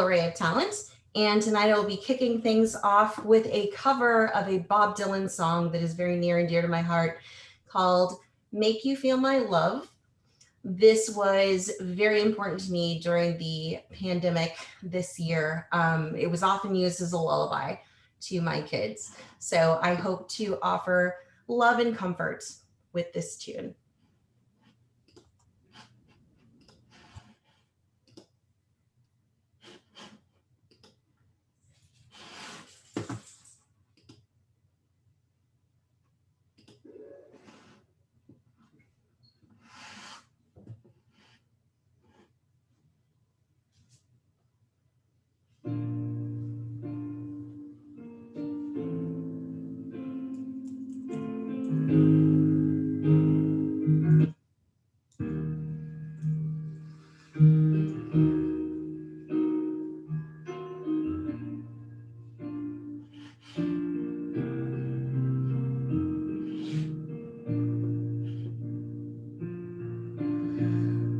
array of talent. And tonight I will be kicking things off with a cover of a Bob Dylan song that is very near and dear to my heart called Make You Feel My Love. This was very important to me during the pandemic this year. It was often used as a lullaby to my kids. So I hope to offer love and comfort with this tune.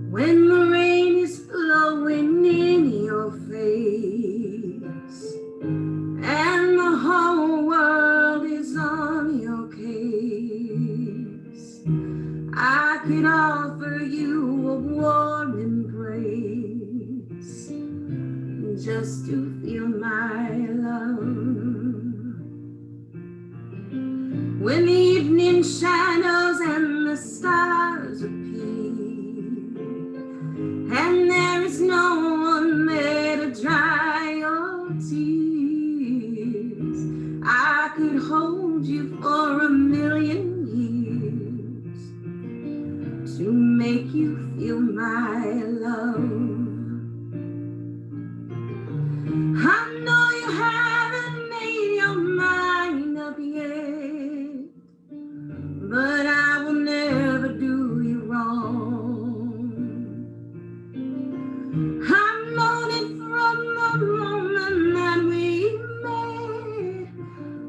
When the rain is blowing in your face and the whole world is on your case, I could offer you a warm embrace just to feel my love. When the evening shadows and the stars appear and there is no one there to dry your tears, I could hold you for a million years to make you feel my love. I know you haven't made your mind up yet, but I will never do you wrong. I'm mourning from the moment that we met,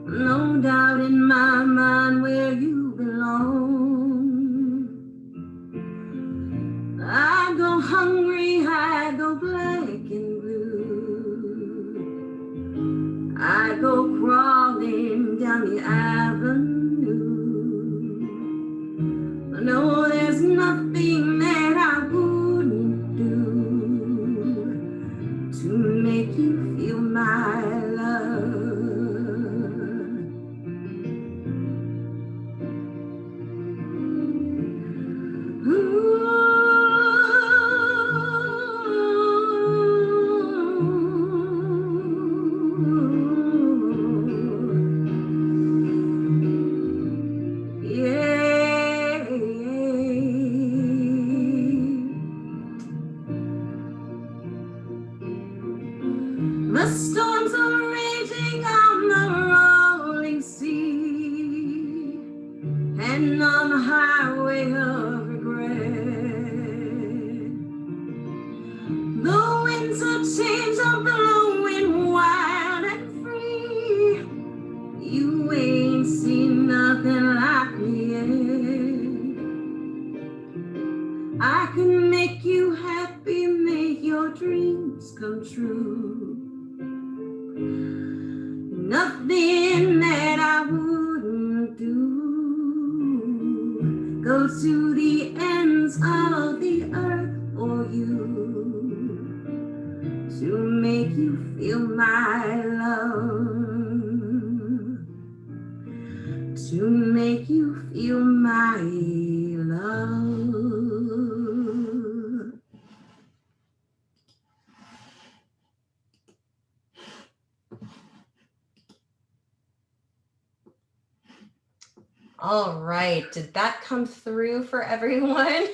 no doubt in my mind where you belong. I go hungry, I go black and blue, I go crawling down the avenue. No, there's nothing that I wouldn't do to make you feel my love. The storms are raging on the rolling sea and on the highway of regret. The winds of change are blowing wild and free. You ain't seen nothing like me yet. I can make you happy, make your dreams come true. Nothing that I wouldn't do. Go to the ends of the earth for you to make you feel my love, to make you feel my love. All right, did that come through for everyone?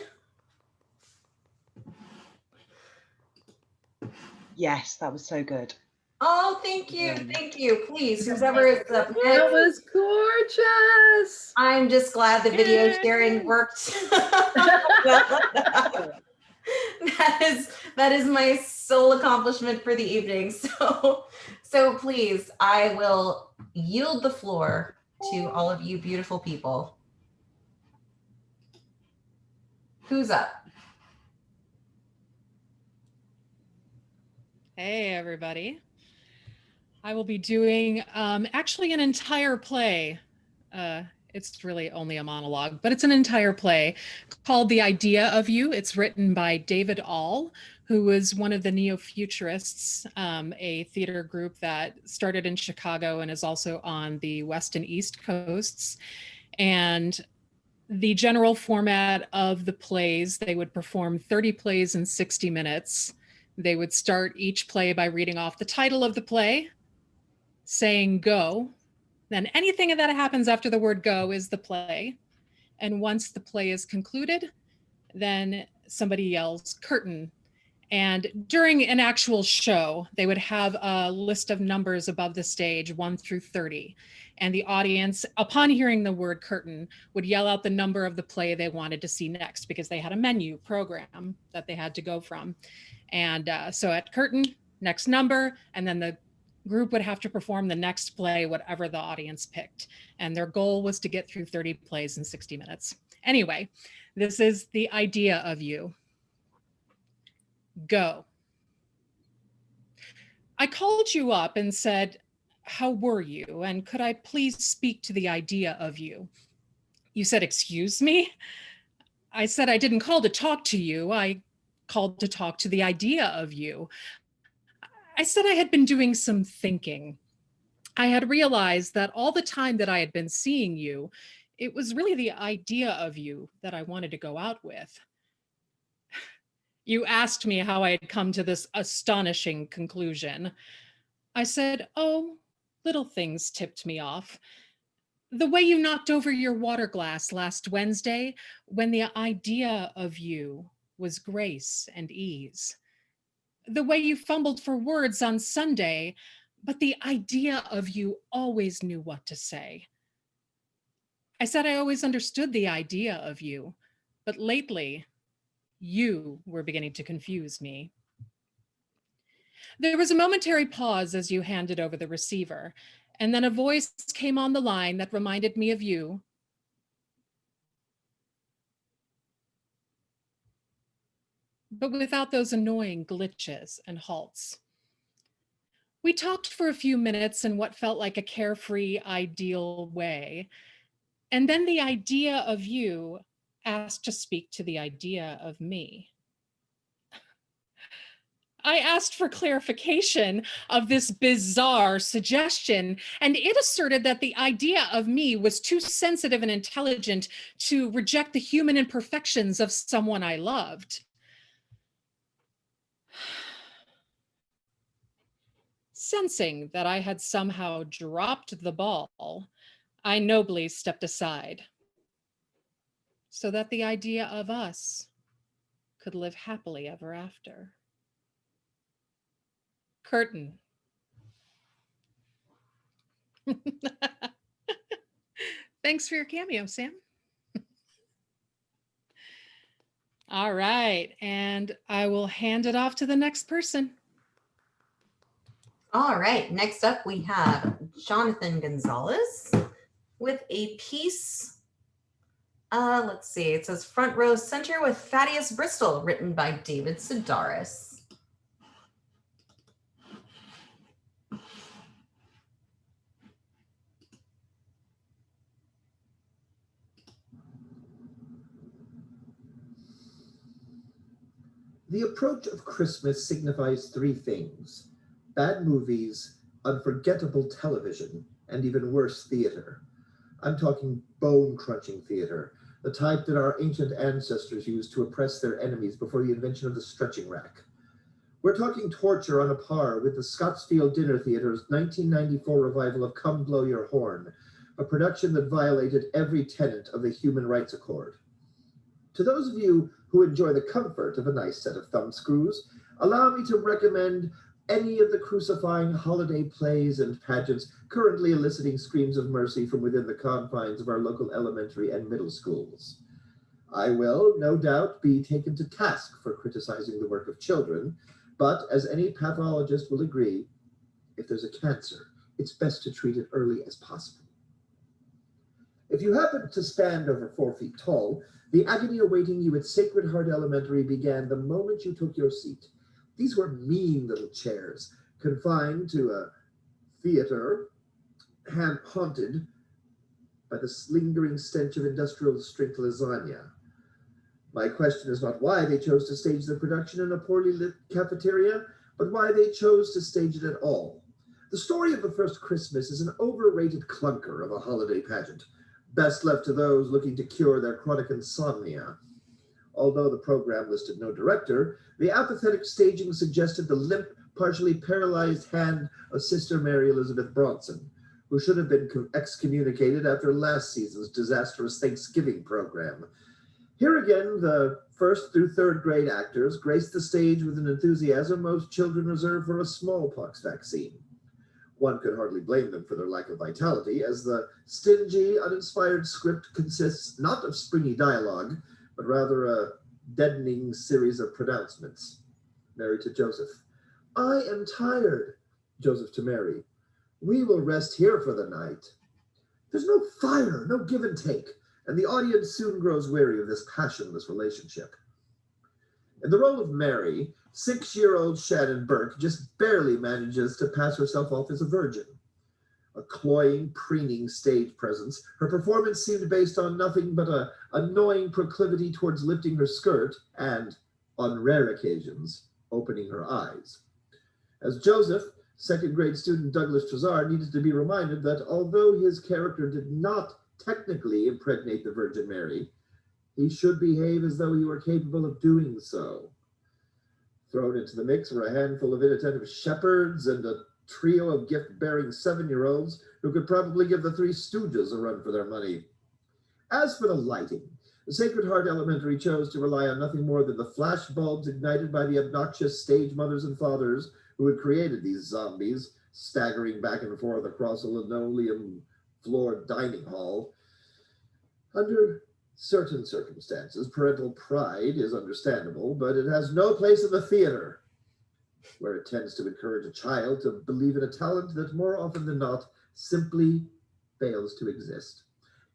Yes, that was so good. Oh, thank you, thank you. Please, whoever is up next. That was gorgeous. I'm just glad the video sharing worked. That is my sole accomplishment for the evening. So please, I will yield the floor to all of you beautiful people. Who's up? Hey, everybody. I will be doing actually an entire play. It's really only a monologue, but it's an entire play called The Idea of You. It's written by David All, who was one of the neo-futurists, a theater group that started in Chicago and is also on the West and East coasts. And the general format of the plays, they would perform 30 plays in 60 minutes. They would start each play by reading off the title of the play, saying go. Then anything that happens after the word go is the play. And once the play is concluded, then somebody yells curtain. And during an actual show, they would have a list of numbers above the stage, 1 through 30. And the audience, upon hearing the word curtain, would yell out the number of the play they wanted to see next, because they had a menu program that they had to go from. And so at curtain, next number, and then the group would have to perform the next play, whatever the audience picked. And their goal was to get through 30 plays in 60 minutes. Anyway, this is The Idea of You. Go. I called you up and said, how were you? And could I please speak to the idea of you? You said, excuse me? I said, I didn't call to talk to you. I called to talk to the idea of you. I said I had been doing some thinking. I had realized that all the time that I had been seeing you, it was really the idea of you that I wanted to go out with. You asked me how I had come to this astonishing conclusion. I said, oh, little things tipped me off. The way you knocked over your water glass last Wednesday, when the idea of you was grace and ease. The way you fumbled for words on Sunday, but the idea of you always knew what to say. I said I always understood the idea of you, but lately, you were beginning to confuse me. There was a momentary pause as you handed over the receiver, and then a voice came on the line that reminded me of you. But without those annoying glitches and halts. We talked for a few minutes in what felt like a carefree, ideal way. And then the idea of you asked to speak to the idea of me. I asked for clarification of this bizarre suggestion, and it asserted that the idea of me was too sensitive and intelligent to reject the human imperfections of someone I loved. Sensing that I had somehow dropped the ball, I nobly stepped aside so that the idea of us could live happily ever after. Curtain. Thanks for your cameo, Sam. All right, and I will hand it off to the next person. All right, next up we have Jonathan Gonzalez with a piece. Let's see, it says Front Row Center with Thaddeus Bristol, written by David Sedaris. The approach of Christmas signifies three things: bad movies, unforgettable television, and even worse, theater. I'm talking bone-crunching theater, the type that our ancient ancestors used to oppress their enemies before the invention of the stretching rack. We're talking torture on a par with the Scottsfield Dinner Theater's 1994 revival of Come Blow Your Horn, a production that violated every tenet of the Human Rights Accord. To those of you who enjoy the comfort of a nice set of thumbscrews, allow me to recommend any of the crucifying holiday plays and pageants currently eliciting screams of mercy from within the confines of our local elementary and middle schools. I will, no doubt, be taken to task for criticizing the work of children, but as any pathologist will agree, if there's a cancer, it's best to treat it early as possible. If you happen to stand over 4 feet tall, the agony awaiting you at Sacred Heart Elementary began the moment you took your seat. These were mean little chairs, confined to a theater haunted by the lingering stench of industrial strength lasagna. My question is not why they chose to stage the production in a poorly lit cafeteria, but why they chose to stage it at all. The story of the first Christmas is an overrated clunker of a holiday pageant, best left to those looking to cure their chronic insomnia. Although the program listed no director, the apathetic staging suggested the limp, partially paralyzed hand of Sister Mary Elizabeth Bronson, who should have been excommunicated after last season's disastrous Thanksgiving program. Here again, the first through third grade actors graced the stage with an enthusiasm most children reserve for a smallpox vaccine. One could hardly blame them for their lack of vitality, as the stingy, uninspired script consists not of springy dialogue, but rather a deadening series of pronouncements. Mary to Joseph. I am tired. Joseph to Mary. We will rest here for the night. There's no fire, no give and take, and the audience soon grows weary of this passionless relationship. In the role of Mary, 6-year-old Shannon Burke just barely manages to pass herself off as a virgin. A cloying, preening stage presence, her performance seemed based on nothing but an annoying proclivity towards lifting her skirt and, on rare occasions, opening her eyes. As Joseph, second grade student Douglas Trezar needed to be reminded that although his character did not technically impregnate the Virgin Mary, he should behave as though he were capable of doing so. Thrown into the mix were a handful of inattentive shepherds and a trio of gift-bearing 7-year-olds who could probably give the Three Stooges a run for their money. As for the lighting, the Sacred Heart Elementary chose to rely on nothing more than the flash bulbs ignited by the obnoxious stage mothers and fathers who had created these zombies, staggering back and forth across a linoleum-floored dining hall. Under certain circumstances, parental pride is understandable, but it has no place in the theater, where it tends to encourage a child to believe in a talent that more often than not simply fails to exist.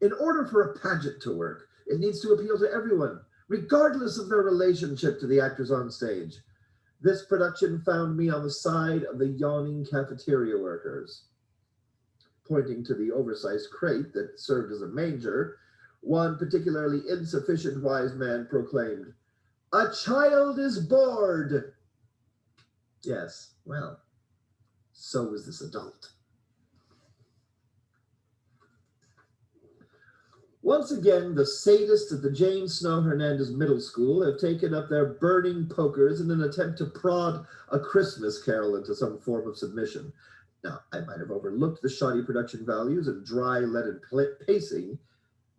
In order for a pageant to work, it needs to appeal to everyone, regardless of their relationship to the actors on stage. This production found me on the side of the yawning cafeteria workers. Pointing to the oversized crate that served as a manger, one particularly insufficient wise man proclaimed, "A child is bored." Yes, well, so was this adult. Once again, the sadists at the James Snow Hernandez Middle School have taken up their burning pokers in an attempt to prod A Christmas Carol into some form of submission. Now, I might have overlooked the shoddy production values and dry leaded pacing,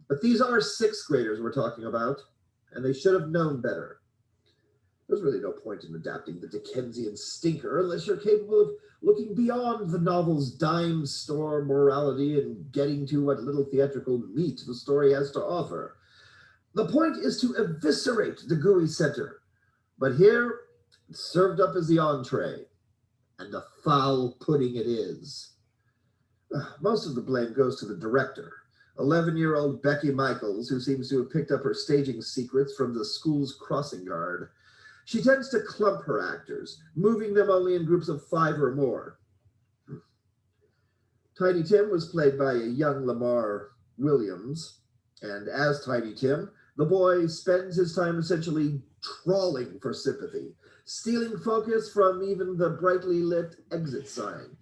but these are 6th graders we're talking about, and they should have known better. There's really no point in adapting the Dickensian stinker unless you're capable of looking beyond the novel's dime store morality and getting to what little theatrical meat the story has to offer. The point is to eviscerate the gooey center, but here it's served up as the entree, and a foul pudding it is. Most of the blame goes to the director, 11-year-old Becky Michaels, who seems to have picked up her staging secrets from the school's crossing guard. She tends to clump her actors, moving them only in groups of 5 or more. Tiny Tim was played by a young Lamar Williams, and as Tiny Tim, the boy spends his time essentially trawling for sympathy, stealing focus from even the brightly lit exit sign.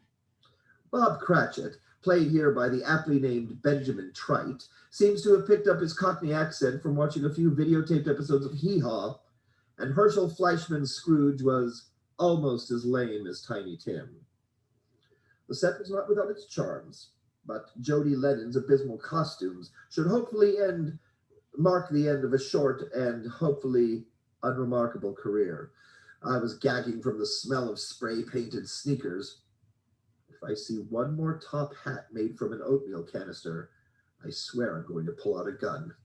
Bob Cratchit, played here by the aptly named Benjamin Trite, seems to have picked up his Cockney accent from watching a few videotaped episodes of Hee Haw, and Herschel Fleischman's Scrooge was almost as lame as Tiny Tim. The set was not without its charms, but Jodie Lennon's abysmal costumes should hopefully mark the end of a short and hopefully unremarkable career. I was gagging from the smell of spray-painted sneakers. If I see one more top hat made from an oatmeal canister, I swear I'm going to pull out a gun.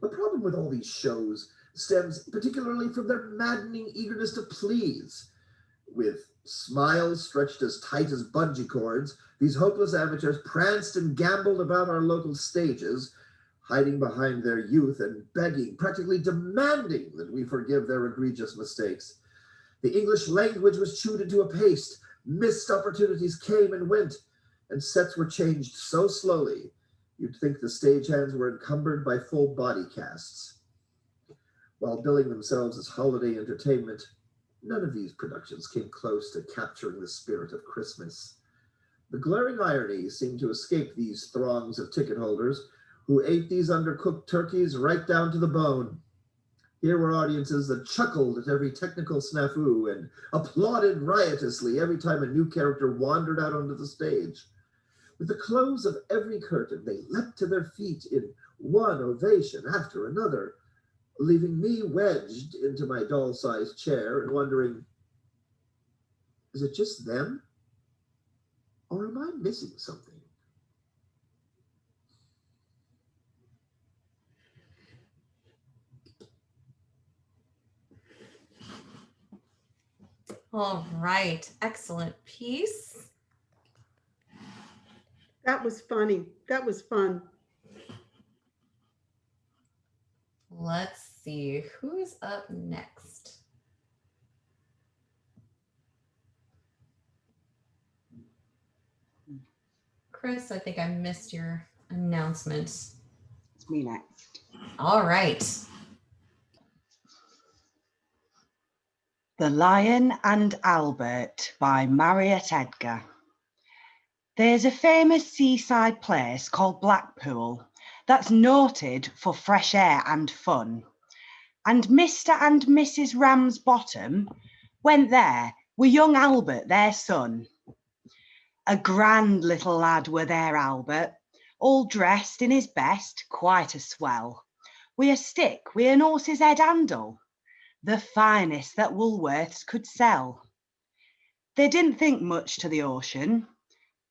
The problem with all these shows stems particularly from their maddening eagerness to please. With smiles stretched as tight as bungee cords, these hopeless amateurs pranced and gambled about our local stages, hiding behind their youth and begging, practically demanding that we forgive their egregious mistakes. The English language was chewed into a paste. Missed opportunities came and went, and sets were changed so slowly, you'd think the stagehands were encumbered by full body casts. While billing themselves as holiday entertainment, none of these productions came close to capturing the spirit of Christmas. The glaring irony seemed to escape these throngs of ticket holders who ate these undercooked turkeys right down to the bone. Here were audiences that chuckled at every technical snafu and applauded riotously every time a new character wandered out onto the stage. With the close of every curtain, they leapt to their feet in one ovation after another, leaving me wedged into my doll-sized chair and wondering, is it just them? Or am I missing something? All right, excellent piece. That was funny. That was fun. Let's see, who's up next? Chris, I think I missed your announcement. It's me next. All right. The Lion and Albert by MaryAnna. There's a famous seaside place called Blackpool that's noted for fresh air and fun. And Mr. and Mrs. Ramsbottom went there with young Albert, their son. A grand little lad were there, Albert, all dressed in his best, quite a swell, with a stick with an horse's head handle, the finest that Woolworths could sell. They didn't think much to the ocean.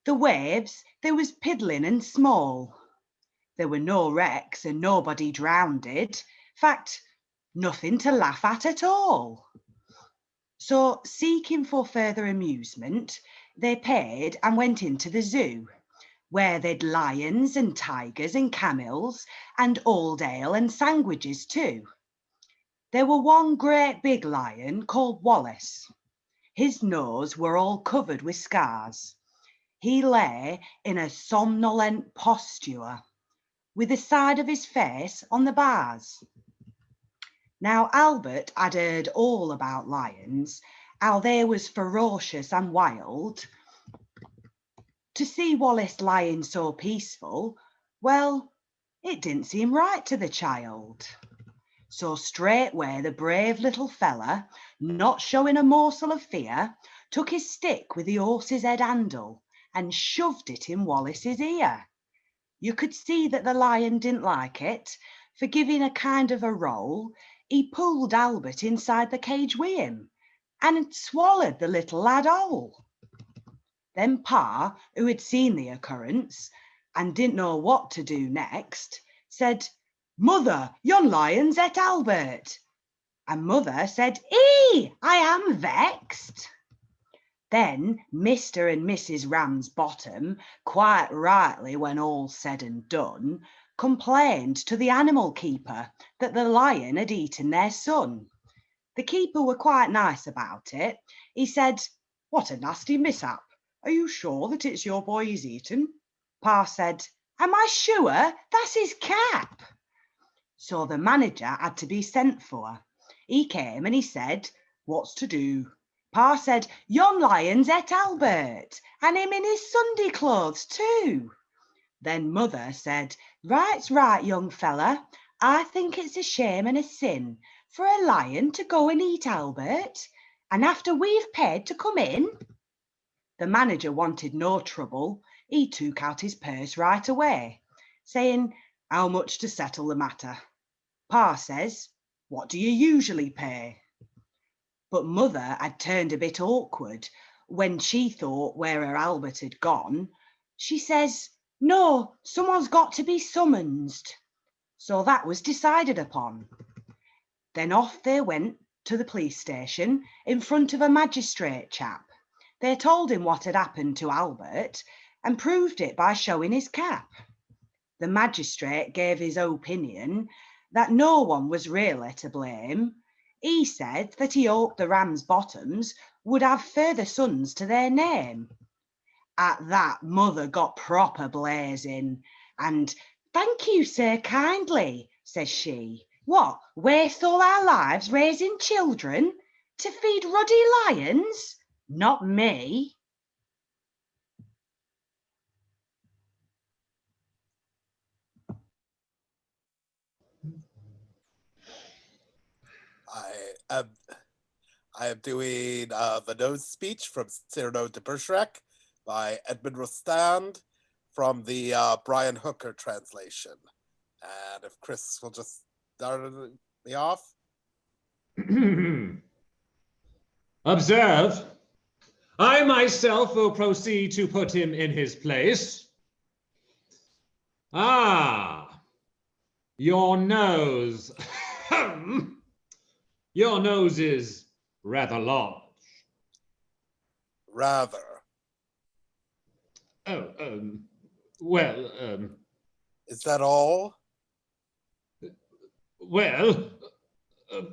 The waves, they was piddling and small. There were no wrecks and nobody drowned. Fact, nothing to laugh at all. So, seeking for further amusement, they paid and went into the zoo, where they'd lions and tigers and camels and old ale and sandwiches too. There were one great big lion called Wallace. His nose were all covered with scars. He lay in a somnolent posture, with the side of his face on the bars. Now Albert had heard all about lions, how they was ferocious and wild. To see Wallace lying so peaceful, well, it didn't seem right to the child. So straightway the brave little fella, not showing a morsel of fear, took his stick with the horse's head handle and shoved it in Wallace's ear. You could see that the lion didn't like it, for giving a kind of a roll, he pulled Albert inside the cage with him and swallowed the little lad whole. Then Pa, who had seen the occurrence and didn't know what to do next, said, "Mother, yon lion's et Albert." And Mother said, "I am vexed." Then Mr. and Mrs. Ramsbottom, quite rightly when all's said and done, complained to the animal keeper that the lion had eaten their son. The keeper were quite nice about it. He said, "What a nasty mishap. Are you sure that it's your boy he's eaten?" Pa said, "Am I sure? That's his cap." So the manager had to be sent for. He came and he said, "What's to do?" Pa said, "Yon lion's et Albert, and him in his Sunday clothes too." Then Mother said, "Right's right, young fella. I think it's a shame and a sin for a lion to go and eat Albert, and after we've paid to come in." The manager wanted no trouble. He took out his purse right away, saying, "How much to settle the matter?" Pa says, "What do you usually pay?" But Mother had turned a bit awkward when she thought where her Albert had gone. She says, "No, someone's got to be summoned." So that was decided upon. Then off they went to the police station in front of a magistrate chap. They told him what had happened to Albert and proved it by showing his cap. The magistrate gave his opinion that no one was really to blame. He said that he hoped the Ramsbottoms would have further sons to their name. At that, Mother got proper blazing, and "Thank you, sir, kindly," says she. "What, waste all our lives raising children to feed ruddy lions? Not me." I am doing the nose speech from Cyrano de Bergerac by Edmund Rostand from the Brian Hooker translation. And if Chris will just start me off. Observe, I myself will proceed to put him in his place. Ah, your nose. Your nose is rather large. Rather. Oh, well, Is that all? Well,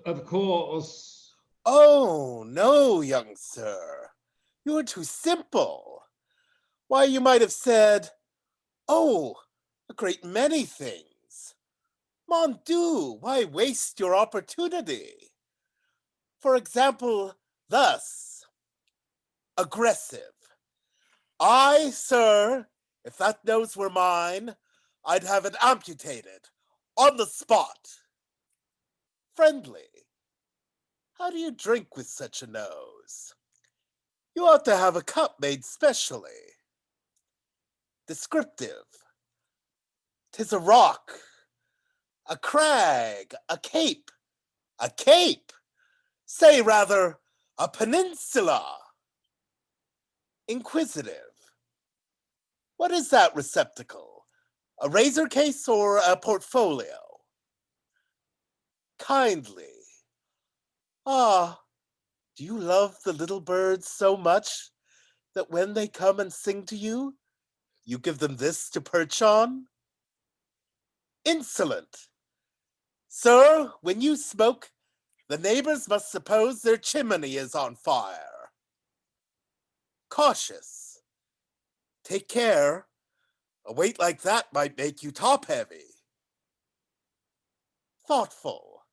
of course. Oh, no, young sir. You are too simple. Why, you might have said, oh, a great many things. Mon Dieu, why waste your opportunity? For example, thus, aggressive. I, sir, if that nose were mine, I'd have it amputated on the spot. Friendly. How do you drink with such a nose? You ought to have a cup made specially. Descriptive. 'Tis a rock, a crag, a cape. A cape! Say rather, a peninsula. Inquisitive. What is that receptacle? A razor case or a portfolio? Kindly. Ah, do you love the little birds so much that when they come and sing to you, you give them this to perch on? Insolent. Sir, when you smoke, the neighbors must suppose their chimney is on fire. Cautious. Take care. A weight like that might make you top-heavy. Thoughtful.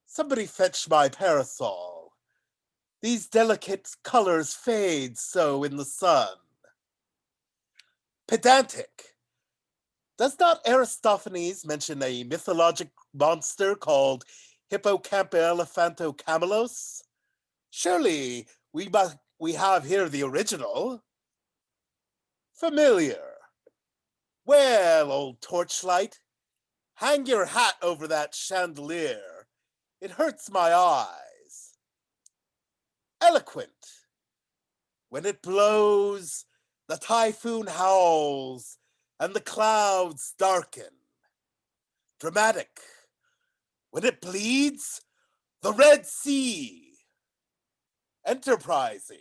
Somebody fetch my parasol. These delicate colors fade so in the sun. Pedantic. Does not Aristophanes mention a mythologic monster called Hippocampoelephantocamelos? Surely we have here the original. Familiar. Well, old torchlight, hang your hat over that chandelier. It hurts my eyes. Eloquent. When it blows, the typhoon howls, and the clouds darken. Dramatic. When it bleeds, the Red Sea. Enterprising.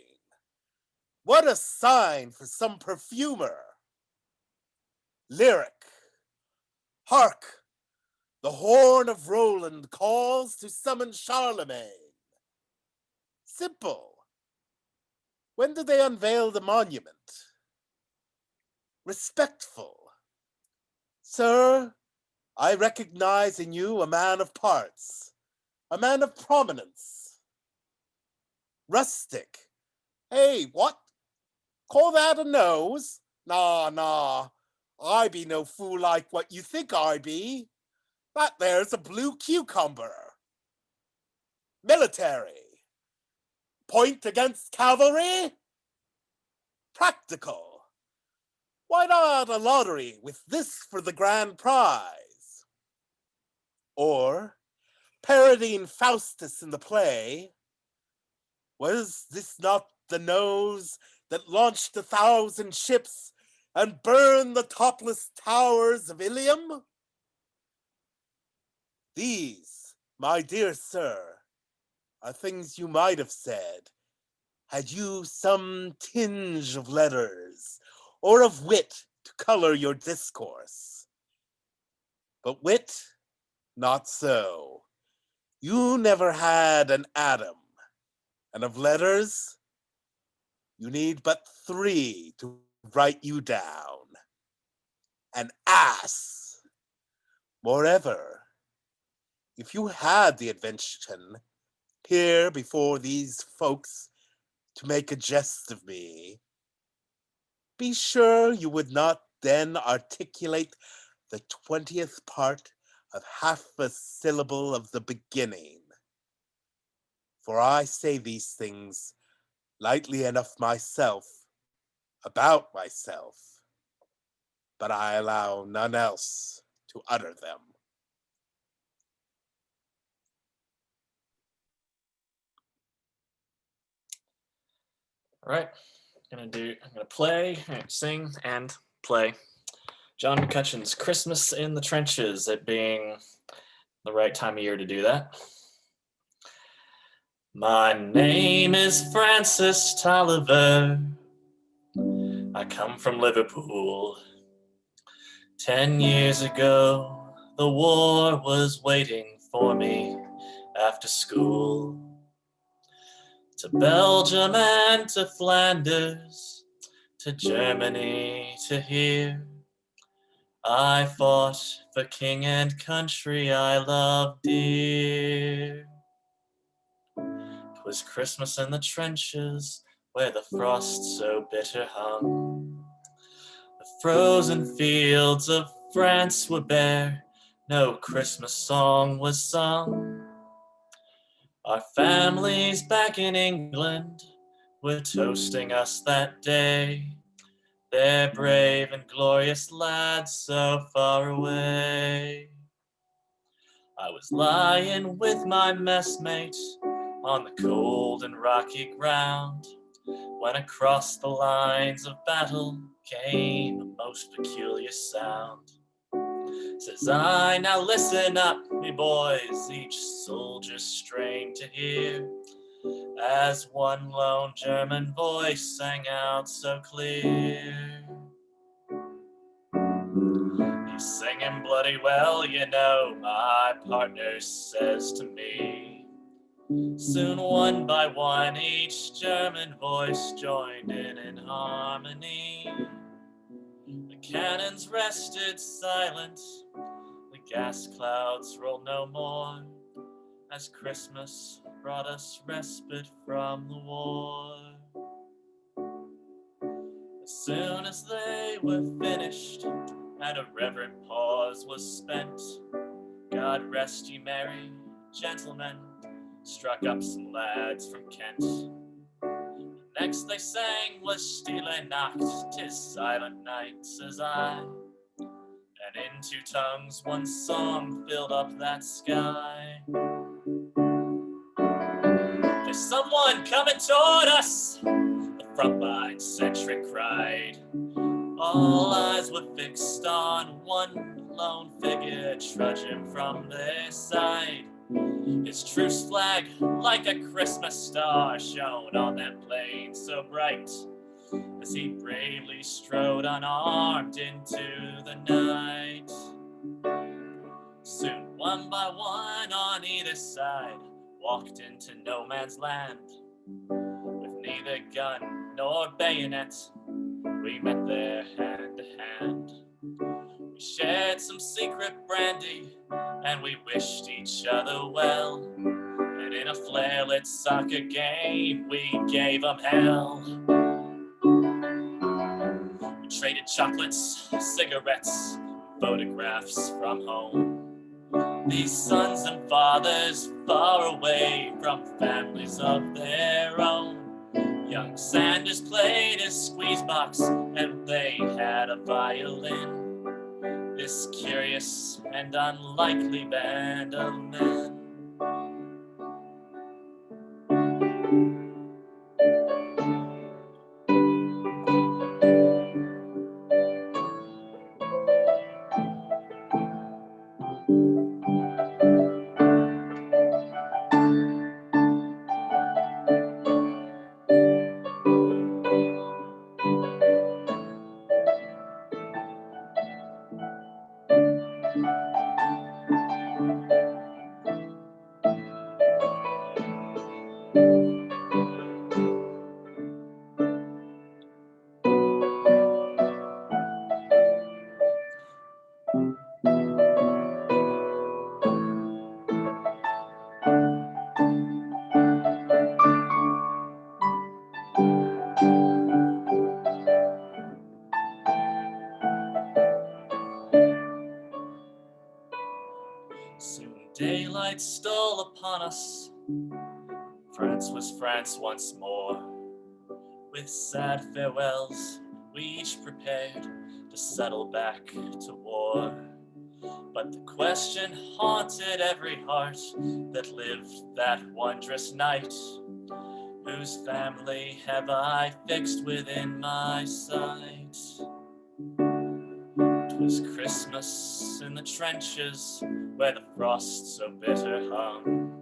What a sign for some perfumer. Lyric. Hark! The horn of Roland calls to summon Charlemagne. Simple. When do they unveil the monument? Respectful. Sir, I recognize in you a man of parts, a man of prominence. Rustic. Hey, what? Call that a nose? Nah. I be no fool like what you think I be. That there's a blue cucumber. Military. Point against cavalry? Practical. Why not a lottery with this for the grand prize? Or, parodying Faustus in the play, was this not the nose that launched 1,000 ships and burned the topless towers of Ilium? These, my dear sir, are things you might have said, had you some tinge of letters or of wit to color your discourse. But wit, not so. You never had an atom, and of letters, you need but 3 to write you down. An ass. Moreover, if you had the invention here before these folks to make a jest of me, be sure you would not then articulate the 20th part of half a syllable of the beginning. For I say these things lightly enough myself, about myself, but I allow none else to utter them. All right, I'm gonna play, sing, and play John McCutcheon's Christmas in the Trenches, it being the right time of year to do that. My name is Francis Tolliver. I come from Liverpool. 10 years ago, the war was waiting for me after school. To Belgium and to Flanders, to Germany, to here. I fought for king and country I loved dear. 'Twas Christmas in the trenches, where the frost so bitter hung. The frozen fields of France were bare, no Christmas song was sung. Our families back in England were toasting us that day. They're brave and glorious lads so far away. I was lying with my messmate on the cold and rocky ground when across the lines of battle came a most peculiar sound. Says I, now listen up, me boys, each soldier strained to hear, as one lone German voice sang out so clear. He's singing bloody well, you know, my partner says to me. Soon one by one each German voice joined in harmony. The cannons rested silent, the gas clouds rolled no more, as Christmas brought us respite from the war. As soon as they were finished and a reverent pause was spent, God rest ye merry gentlemen, struck up some lads from Kent. The next they sang was Stille Nacht, 'tis silent night, says I, and in 2 tongues one song filled up that sky. There's someone coming toward us, the frontline sentry cried. All eyes were fixed on one lone figure trudging from their side. His truce flag, like a Christmas star, shone on that plain so bright, as he bravely strode unarmed into the night. Soon, one by one on either side, walked into no man's land. With neither gun nor bayonet, we met there hand to hand. We shared some secret brandy, and we wished each other well. And in a flare-lit soccer game, we gave 'em hell. We traded chocolates, cigarettes, photographs from home. These sons and fathers far away from families of their own. Young Sanders played his squeeze box, and they had a violin. This curious and unlikely band of men. night stole upon us. France was France once more. With sad farewells, we each prepared to settle back to war. But the question haunted every heart that lived that wondrous night. Whose family have I fixed within my sight? 'Twas Christmas in the trenches where the frost so bitter hung.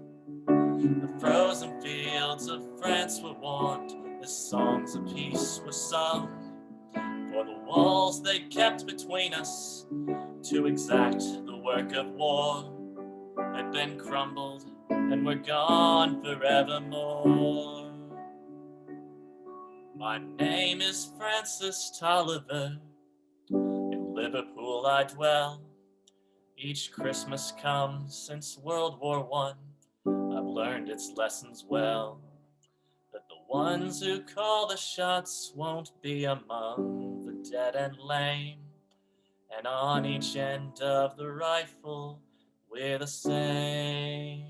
The frozen fields of France were warmed as songs of peace were sung. For the walls they kept between us to exact the work of war had been crumbled and were gone forevermore. My name is Francis Tolliver. In Liverpool I dwell. Each Christmas come since World War I. I've learned its lessons well. That the ones who call the shots won't be among the dead and lame. And on each end of the rifle, we're the same.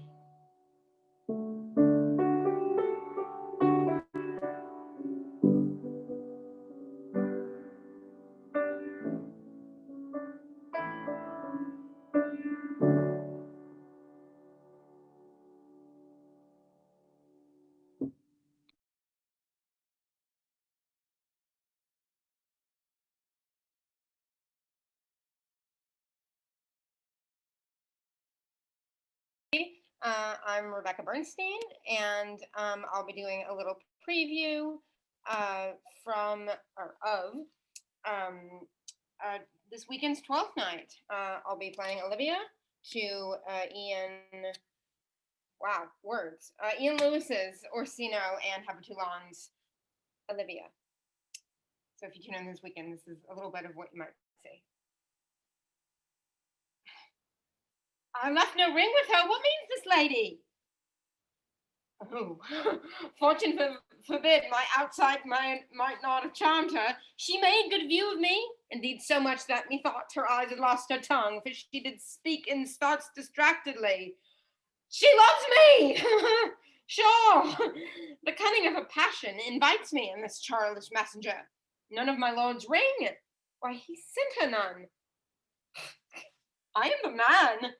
I'm Rebecca Bernstein, and I'll be doing a little preview of this weekend's Twelfth Night. I'll be playing Olivia to Ian Lewis's Orsino and Habitulon's Olivia. So if you tune in this weekend, this is a little bit of what you might see. I left no ring with her. What means this lady? Oh, fortune forbid my outside might not have charmed her. She made good view of me, indeed so much that methought her eyes had lost her tongue, for she did speak in starts distractedly. She loves me! Sure! The cunning of her passion invites me in this churlish messenger. None of my lord's ring. Why, he sent her none. I am the man.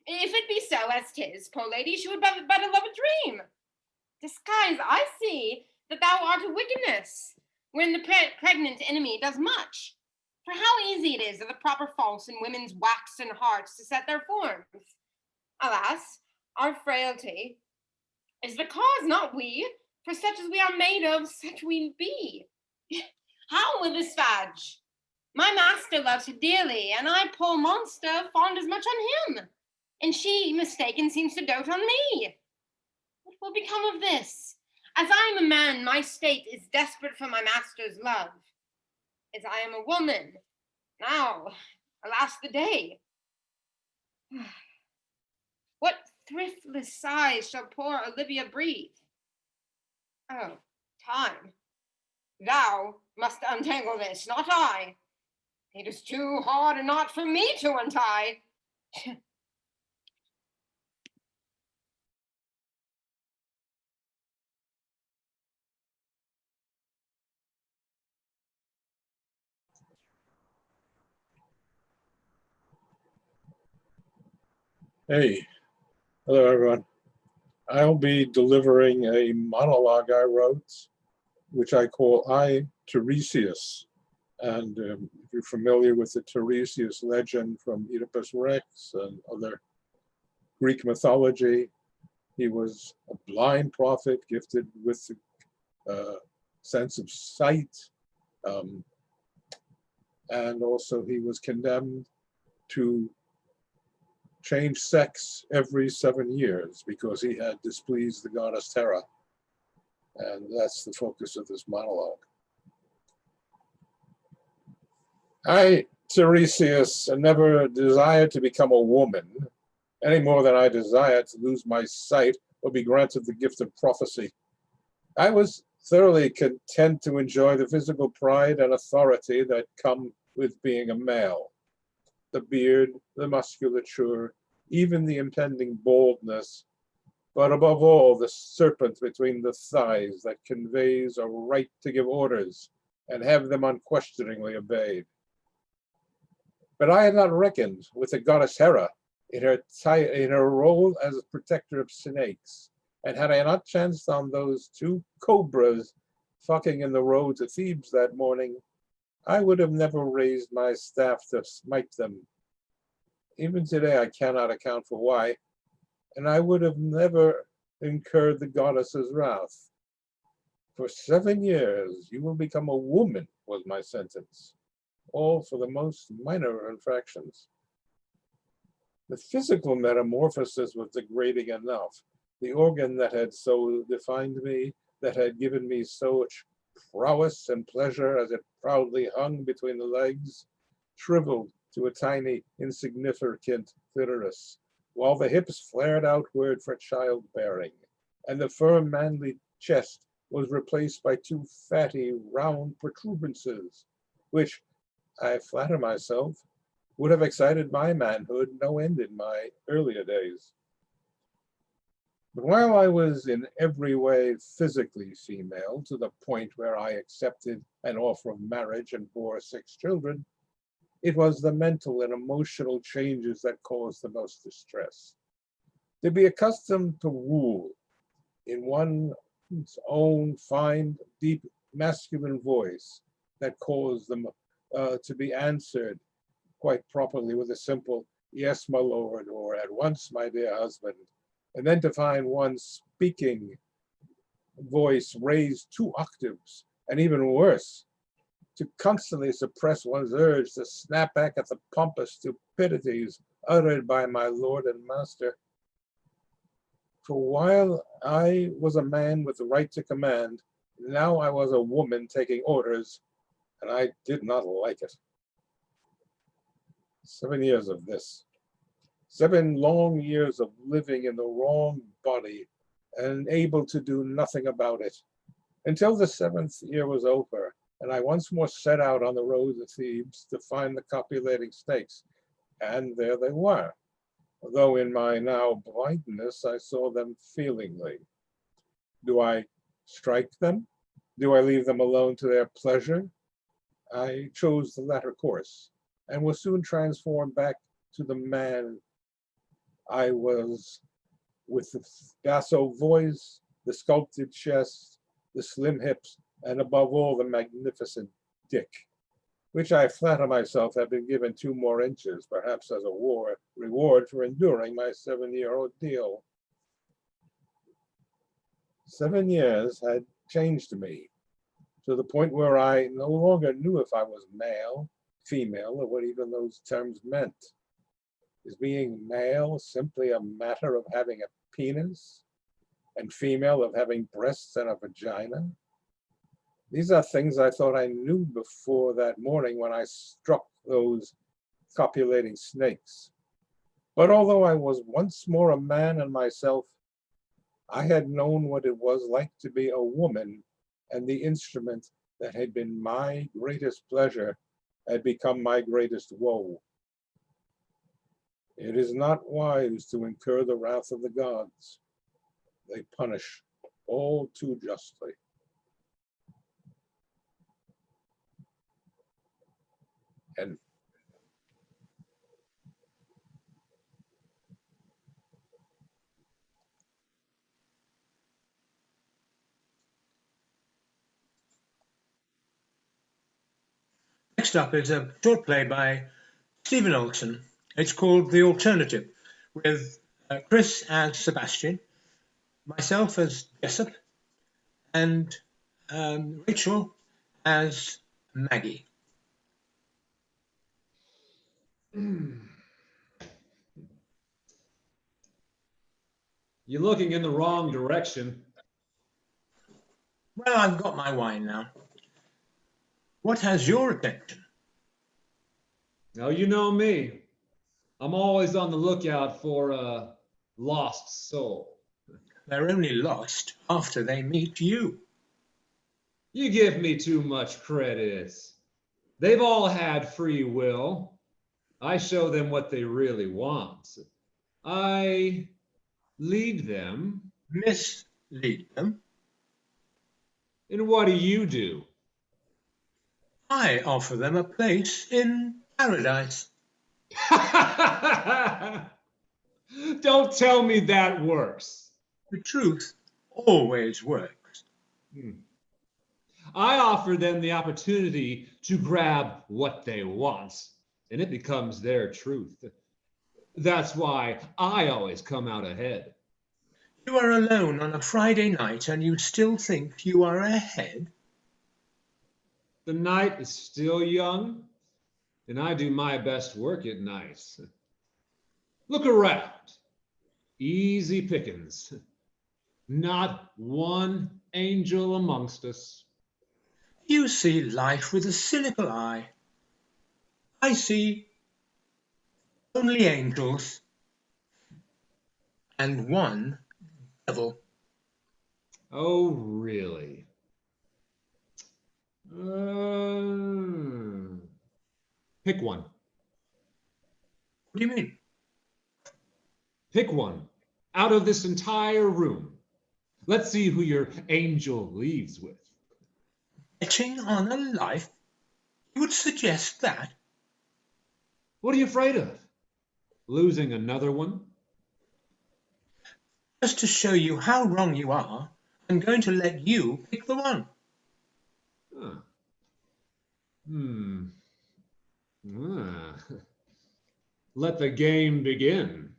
If it be so as 'tis, poor lady, she would better love a dream. Disguise, I see that thou art a wickedness, wherein the pregnant enemy does much. For how easy it is of the proper false in women's waxen hearts to set their forms. Alas, our frailty is the cause, not we, for such as we are made of, such we be. How with this fadge? My master loves her dearly, and I, poor monster, fond as much on him. And she, mistaken, seems to dote on me. What will become of this? As I am a man, my state is desperate for my master's love. As I am a woman, now, alas the day. What thriftless sighs shall poor Olivia breathe? Oh, time. Thou must untangle this, not I. It is too hard a knot for me to untie. Hey, hello everyone. I'll be delivering a monologue I wrote, which I call I, Tiresias. And if you're familiar with the Tiresias legend from Oedipus Rex and other Greek mythology, he was a blind prophet gifted with the sense of sight. And also he was condemned to change sex every 7 years because he had displeased the goddess Terra. And that's the focus of this monologue. I, Tiresias, never desired to become a woman any more than I desired to lose my sight or be granted the gift of prophecy. I was thoroughly content to enjoy the physical pride and authority that come with being a male. The beard, the musculature, even the impending baldness, but above all, the serpent between the thighs that conveys a right to give orders and have them unquestioningly obeyed. But I had not reckoned with the goddess Hera in her role as a protector of snakes, and had I not chanced on those two cobras fucking in the road to Thebes that morning, I would have never raised my staff to smite them. Even today I cannot account for why, and I would have never incurred the goddess's wrath. For 7 years you will become a woman, was my sentence, all for the most minor infractions. The physical metamorphosis was degrading enough. The organ that had so defined me, that had given me such prowess and pleasure as it proudly hung between the legs, shriveled to a tiny, insignificant clitoris, while the hips flared outward for childbearing, and the firm, manly chest was replaced by two fatty, round protuberances, which, I flatter myself, would have excited my manhood no end in my earlier days. But while I was in every way physically female, to the point where I accepted an offer of marriage and bore 6 children, it was the mental and emotional changes that caused the most distress. To be accustomed to rule in one's own fine, deep, masculine voice that caused them to be answered quite properly with a simple, "Yes, my lord," or "At once, my dear husband," and then to find one's speaking voice raised 2 octaves, and even worse, to constantly suppress one's urge to snap back at the pompous stupidities uttered by my lord and master. For while I was a man with the right to command, now I was a woman taking orders, and I did not like it. 7 years of this. 7 long years of living in the wrong body and able to do nothing about it, until the 7th year was over, and I once more set out on the road to Thebes to find the copulating snakes, and there they were, though in my now blindness I saw them feelingly. Do I strike them? Do I leave them alone to their pleasure? I chose the latter course, and was soon transformed back to the man I was, with the basso voice, the sculpted chest, the slim hips, and above all the magnificent dick, which I flatter myself had been given 2 more inches, perhaps as a reward for enduring my 7-year ordeal. 7 years had changed me to the point where I no longer knew if I was male, female, or what even those terms meant. Is being male simply a matter of having a penis, and female of having breasts and a vagina? These are things I thought I knew before that morning when I struck those copulating snakes. But although I was once more a man and myself, I had known what it was like to be a woman, and the instrument that had been my greatest pleasure had become my greatest woe. It is not wise to incur the wrath of the gods. They punish all too justly. And Next up is a short play by Stephen Olson. It's called The Alternative, with Chris as Sebastian, myself as Jessup, and Rachel as Maggie. You're looking in the wrong direction. Well, I've got my wine now. What has your attention? Now, you know me. I'm always on the lookout for a lost soul. They're only lost after they meet you. You give me too much credit. They've all had free will. I show them what they really want. I lead them. Mislead them? And what do you do? I offer them a place in paradise. Don't tell me that works. The truth always works. I offer them the opportunity to grab what they want, and it becomes their truth. That's why I always come out ahead. You are alone on a Friday night and you still think you are ahead? The night is still young, and I do my best work at night. Look around. Easy pickings. Not one angel amongst us. You see life with a cynical eye. I see only angels and one devil. Oh, really? Pick one. What do you mean? Pick one out of this entire room. Let's see who your angel leaves with. Betting on a life? You would suggest that? What are you afraid of? Losing another one? Just to show you how wrong you are, I'm going to let you pick the one. Huh. Let the game begin.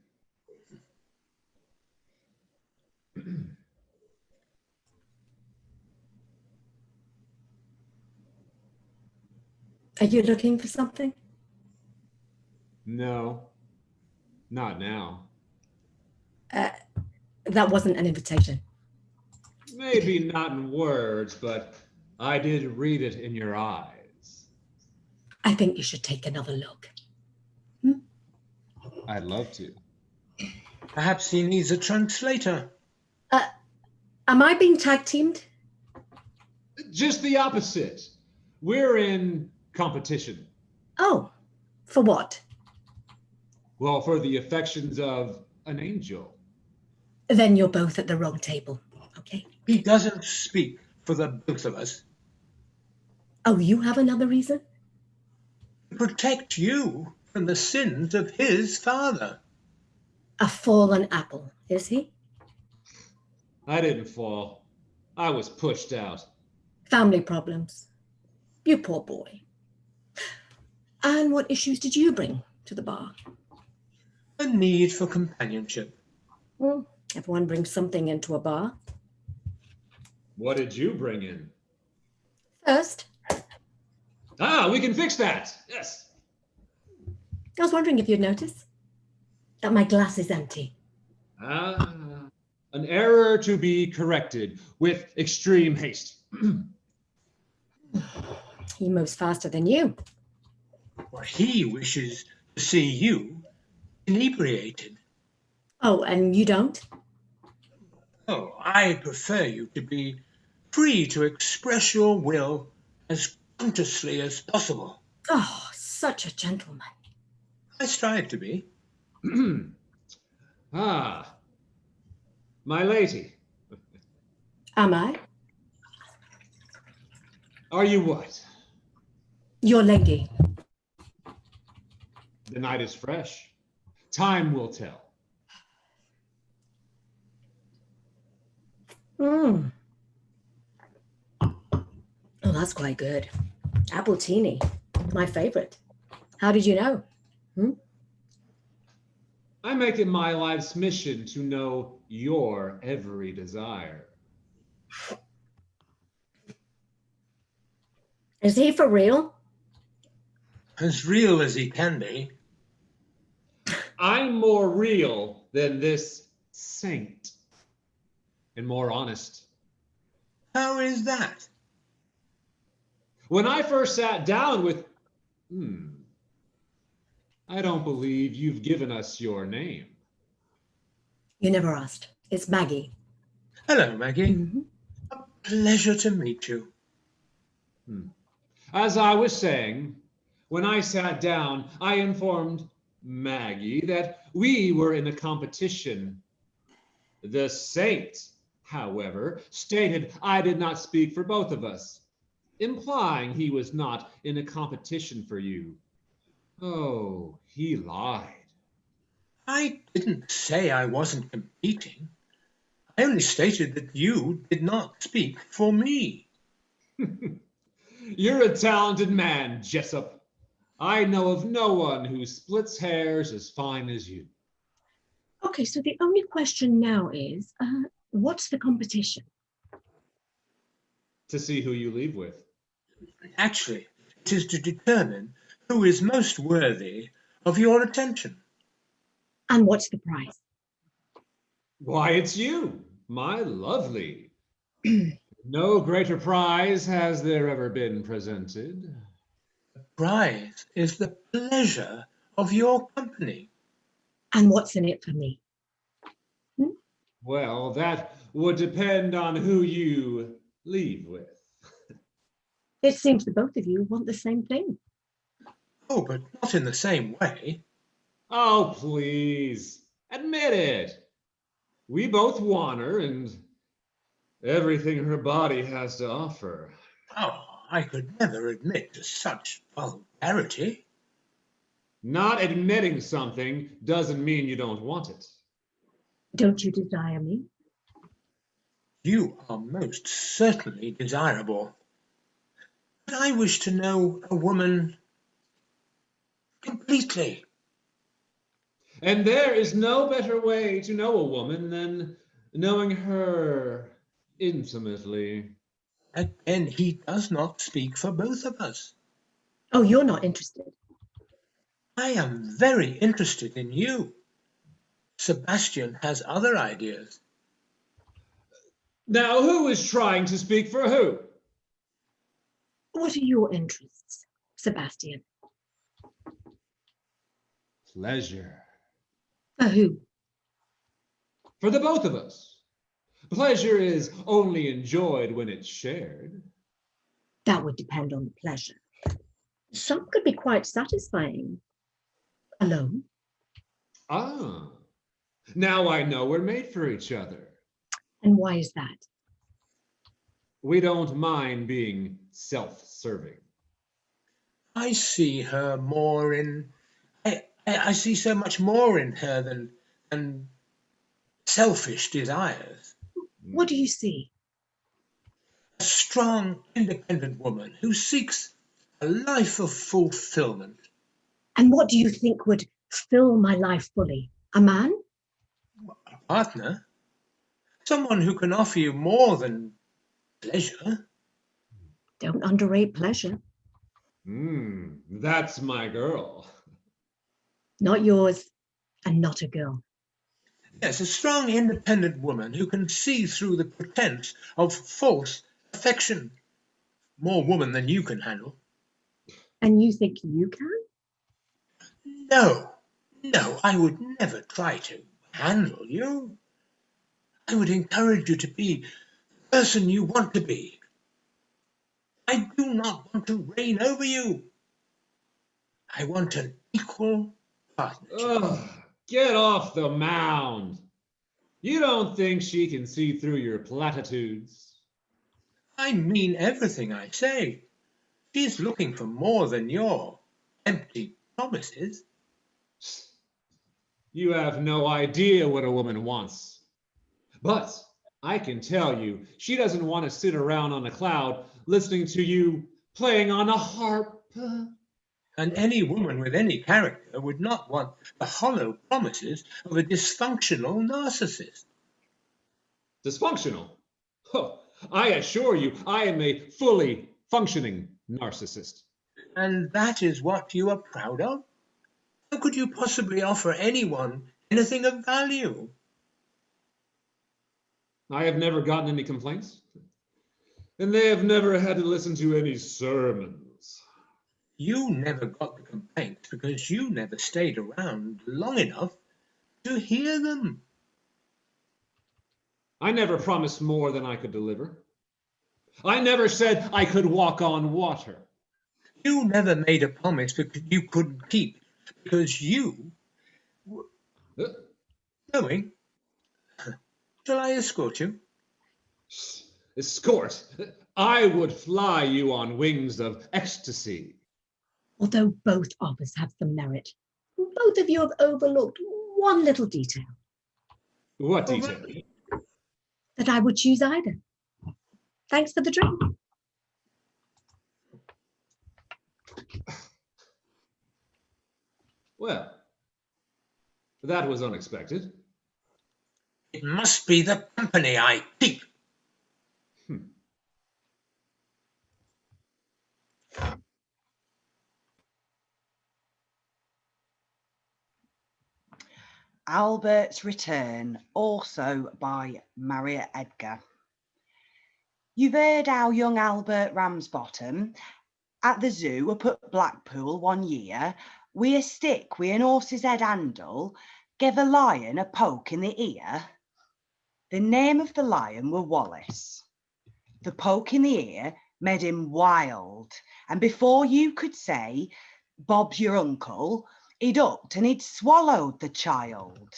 Are you looking for something? No, not now. That wasn't an invitation. Maybe not in words, but I did read it in your eyes. I think you should take another look. I'd love to. Perhaps he needs a translator. Am I being tag teamed? Just the opposite. We're in competition. Oh, for what? Well, for the affections of an angel. Then you're both at the wrong table, okay? He doesn't speak for the both of us. Oh, you have another reason? To protect you from the sins of his father. A fallen apple, is he? I didn't fall. I was pushed out. Family problems. You poor boy. And what issues did you bring to the bar? A need for companionship. Well, everyone brings something into a bar. What did you bring in? First, We can fix that. Yes. I was wondering if you'd notice that my glass is empty. An error to be corrected with extreme haste. He moves faster than you. Well, he wishes to see you inebriated. Oh, and you don't? Oh, I prefer you to be free to express your will as consciously as possible. Oh, such a gentleman. I strive to be. My lady. Am I? Are you what? Your lady. The night is fresh. Time will tell. Oh, that's quite good. Appletini, my favorite. How did you know? I make it my life's mission to know your every desire. Is he for real? As real as he can be. I'm more real than this saint. And more honest. How is that? When I first sat down with... I don't believe you've given us your name. You never asked. It's Maggie. Hello, Maggie. A pleasure to meet you. As I was saying, when I sat down, I informed Maggie, that we were in a competition. The saint, however, stated I did not speak for both of us, implying he was not in a competition for you. Oh, he lied. I didn't say I wasn't competing. I only stated that you did not speak for me. You're a talented man, Jessup. I know of no one who splits hairs as fine as you. Okay, so the only question now is, what's the competition? To see who you leave with. Actually, it is to determine who is most worthy of your attention. And what's the prize? Why, it's you, my lovely. No greater prize has there ever been presented. The prize is the pleasure of your company. And what's in it for me? Well, that would depend on who you leave with. It seems that both of you want the same thing. Oh, but not in the same way. Oh, please, admit it. We both want her and everything her body has to offer. Oh, I could never admit to such vulgarity. Not admitting something doesn't mean you don't want it. Don't you desire me? You are most certainly desirable. But I wish to know a woman completely. And there is no better way to know a woman than knowing her intimately. And he does not speak for both of us. Oh, you're not interested. I am very interested in you. Sebastian has other ideas. Now, who is trying to speak for who? What are your interests, Sebastian? Pleasure. For who? For the both of us. Pleasure is only enjoyed when it's shared. That would depend on the pleasure. Some could be quite satisfying alone. Ah, now I know we're made for each other. And why is that? We don't mind being self-serving. I see her more in... I see so much more in her than selfish desires. What do you see? A strong, independent woman who seeks a life of fulfillment. And what do you think would fill my life fully? A man? A partner? Someone who can offer you more than pleasure. Don't underrate pleasure. That's my girl. Not yours, and not a girl. Yes, a strong, independent woman who can see through the pretense of false affection. More woman than you can handle. And you think you can? No, I would never try to handle you. I would encourage you to be the person you want to be. I do not want to reign over you. I want an equal partnership. Ugh, get off the mound. You don't think she can see through your platitudes? I mean everything I say. She's looking for more than your empty promises. You have no idea what a woman wants. But I can tell you, she doesn't want to sit around on a cloud listening to you playing on a harp. And any woman with any character would not want the hollow promises of a dysfunctional narcissist. Dysfunctional? Oh, I assure you, I am a fully functioning narcissist. And that is what you are proud of? How could you possibly offer anyone anything of value? I have never gotten any complaints, and they have never had to listen to any sermons. You never got the complaints because you never stayed around long enough to hear them. I never promised more than I could deliver. I never said I could walk on water. You never made a promise because you couldn't keep because you going. Shall I escort you? Escort? I would fly you on wings of ecstasy. Although both of us have some merit, both of you have overlooked one little detail. What detail? That I would choose either. Thanks for the drink. Well, that was unexpected. It must be the company I keep. Albert's Return, also by MaryAnna. You've heard how young Albert Ramsbottom at the zoo up at Blackpool one year, wi' a stick wi' an horse's head handle, gave a lion a poke in the ear. The name of the lion were Wallace. The poke in the ear made him wild, and before you could say, Bob's your uncle, he'd upped and he'd swallowed the child.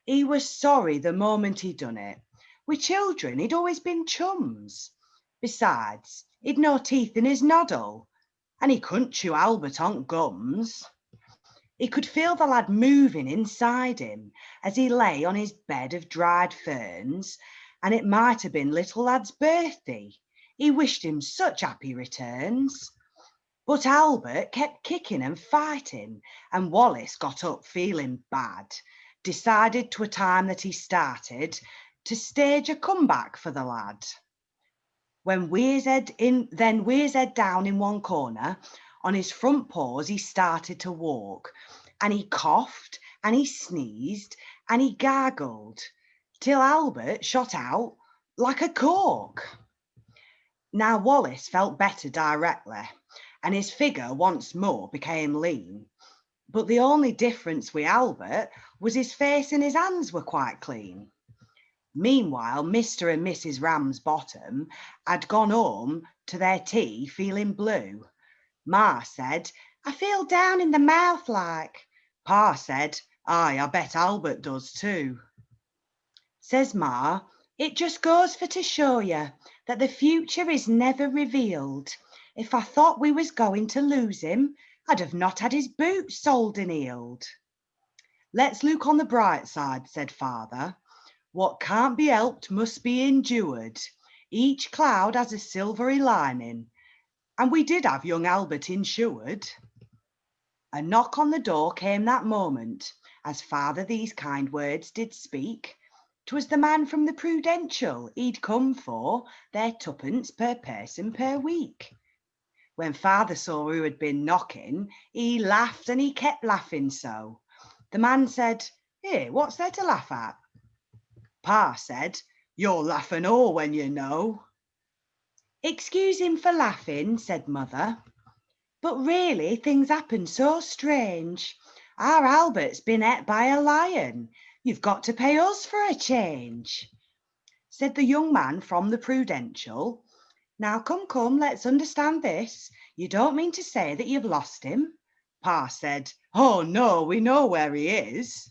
He was sorry the moment he'd done it. With children, he'd always been chums. Besides, he'd no teeth in his noddle, and he couldn't chew Albert on gums. He could feel the lad moving inside him as he lay on his bed of dried ferns, and it might have been little lad's birthday. He wished him such happy returns. But Albert kept kicking and fighting, and Wallace got up feeling bad, decided to a time that he started to stage a comeback for the lad. Then with his head down in one corner, on his front paws he started to walk, and he coughed and he sneezed and he gargled, till Albert shot out like a cork. Now Wallace felt better directly, and his figure once more became lean. But the only difference with Albert was his face and his hands were quite clean. Meanwhile, Mr. and Mrs. Ramsbottom had gone home to their tea feeling blue. Ma said, I feel down in the mouth like. Pa said, aye, I bet Albert does too. Says Ma, it just goes for to show you that the future is never revealed. If I thought we was going to lose him, I'd have not had his boots soled and heeled. Let's look on the bright side, said Father. What can't be helped must be endured. Each cloud has a silvery lining, and we did have young Albert insured. A knock on the door came that moment, as Father these kind words did speak. 'Twas the man from the Prudential, he'd come for their twopence per person per week. When Father saw who had been knocking, he laughed and he kept laughing so. The man said, "Hey, what's there to laugh at?" Pa said, "You're laughing all when you know." "Excuse him for laughing," said Mother, "but really things happen so strange. Our Albert's been ate by a lion. You've got to pay us for a change." Said the young man from the Prudential, "Now come, let's understand this. You don't mean to say that you've lost him?" Pa said, "Oh no, we know where he is."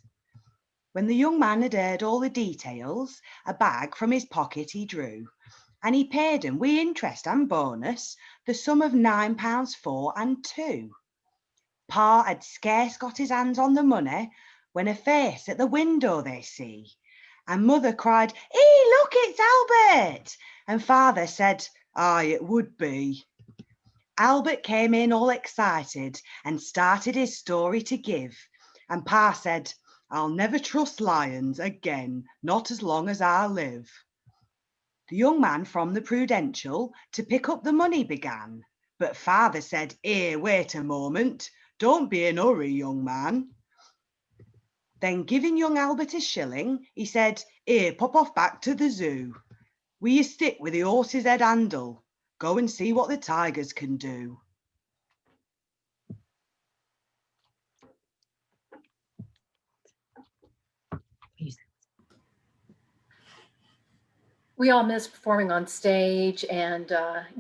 When the young man had heard all the details, a bag from his pocket he drew, and he paid him with interest and bonus the sum of £9 4 and 2. Pa had scarce got his hands on the money when a face at the window they see, and Mother cried, "Hey, look, it's Albert!" And Father said, "Aye, it would be." Albert came in all excited and started his story to give, and Pa said, "I'll never trust lions again, not as long as I live." The young man from the Prudential to pick up the money began, but Father said, "Here, wait a moment, don't be in a hurry, young man." Then giving young Albert a shilling, he said, "Here, pop off back to the zoo. Will you stick with the horse's head handle? Go and see what the tigers can do." We all miss performing on stage and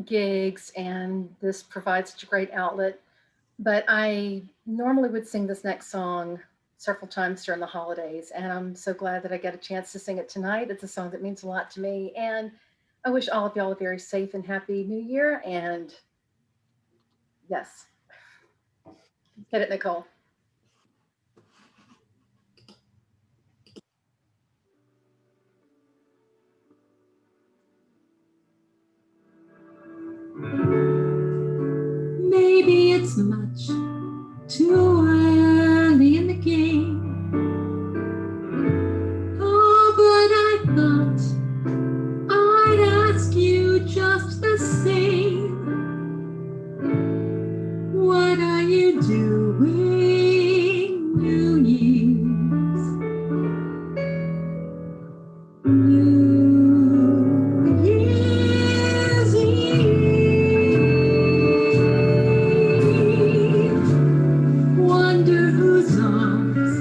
gigs, and this provides such a great outlet. But I normally would sing this next song several times during the holidays, and I'm so glad that I get a chance to sing it tonight. It's a song that means a lot to me, and I wish all of y'all a very safe and happy New Year, and yes. Hit it, Nicole. Maybe it's much too early in the game. Oh, but I thought I'd ask you just the same. What are you doing, New Year's? New Year's Eve. Wonder whose arms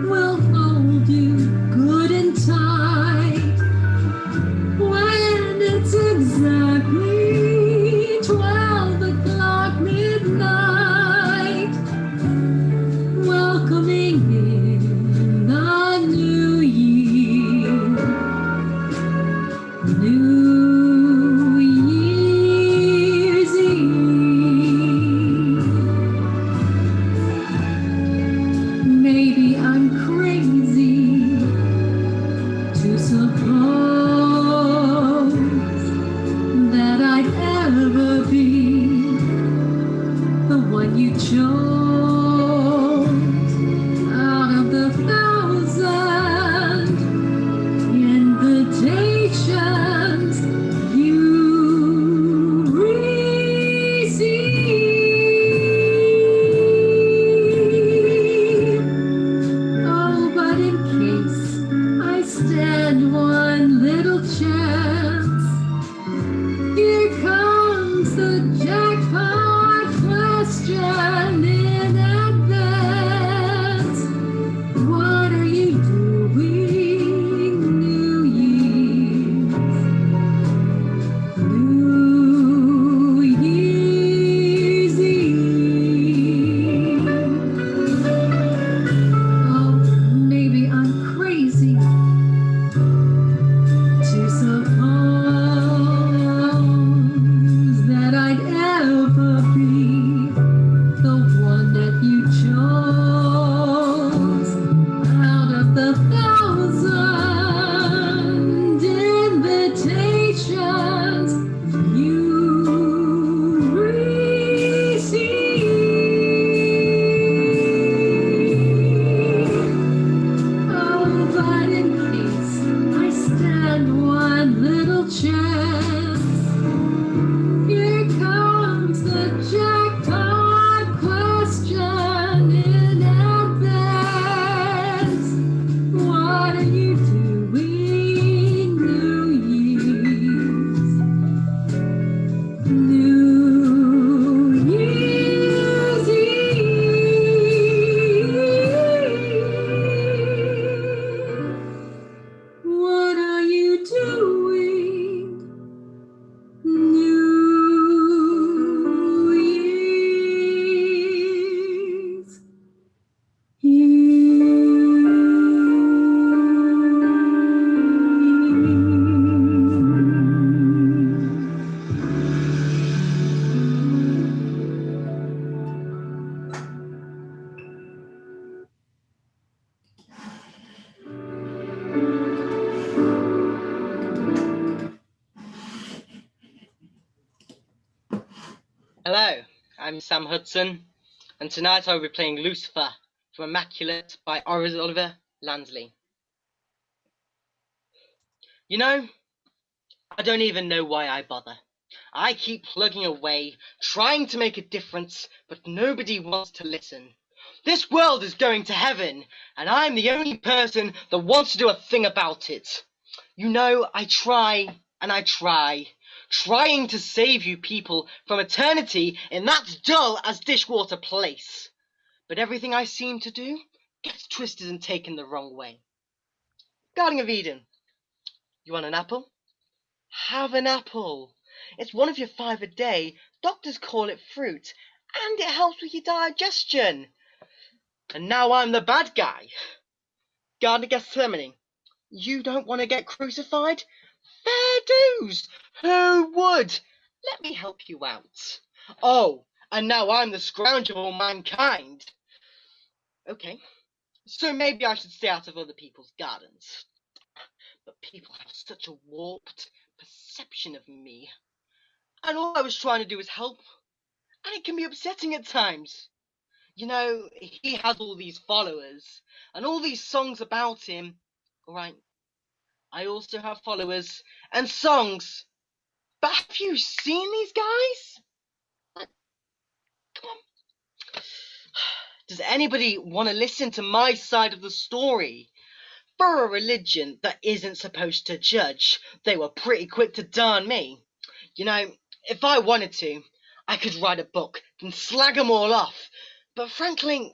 will hold you good and tight when it's exactly 12 o'clock midnight, welcoming in the new year. New Year's Eve. Maybe I'm crazy to suppose that I'd ever be the one you chose out of the 1,000 invitations you receive. Oh, but in case I stand one little chance, here comes the jackpot question in advance. What are you doing, New Year's? New Year's Eve. Oh, maybe I'm crazy to suppose that I'd ever be the one that you chose out of the 1,000 invitations you receive. Oh, but in case I stand one little chance, here comes the jackpot question in advance. What are you doing, New Year's? New Year's Eve. What are you doing, New Year's Hello, I'm Sam Hudson, and tonight I will be playing Lucifer from Immaculate by Oliver Langley. You know, I don't even know why I bother. I keep plugging away, trying to make a difference, but nobody wants to listen. This world is going to heaven, and I'm the only person that wants to do a thing about it. You know, I try and I try, trying to save you people from eternity in that dull as dishwater place. But everything I seem to do gets twisted and taken the wrong way. Garden of Eden. You want an apple? Have an apple. It's one of your 5 a day. Doctors call it fruit. and it helps with your digestion. And now I'm the bad guy. Gardener Gethsemane, you don't want to get crucified? Fair dues. Who would? Let me help you out. Oh, and now I'm the scourge of all mankind. Okay, so maybe I should stay out of other people's gardens. But people have such a warped perception of me. And all I was trying to do is help. And it can be upsetting at times. You know, he has all these followers and all these songs about him. All right, I also have followers and songs. But have you seen these guys? Like, come on. Does anybody want to listen to my side of the story? For a religion that isn't supposed to judge, they were pretty quick to darn me. You know, if I wanted to, I could write a book and slag them all off. But frankly,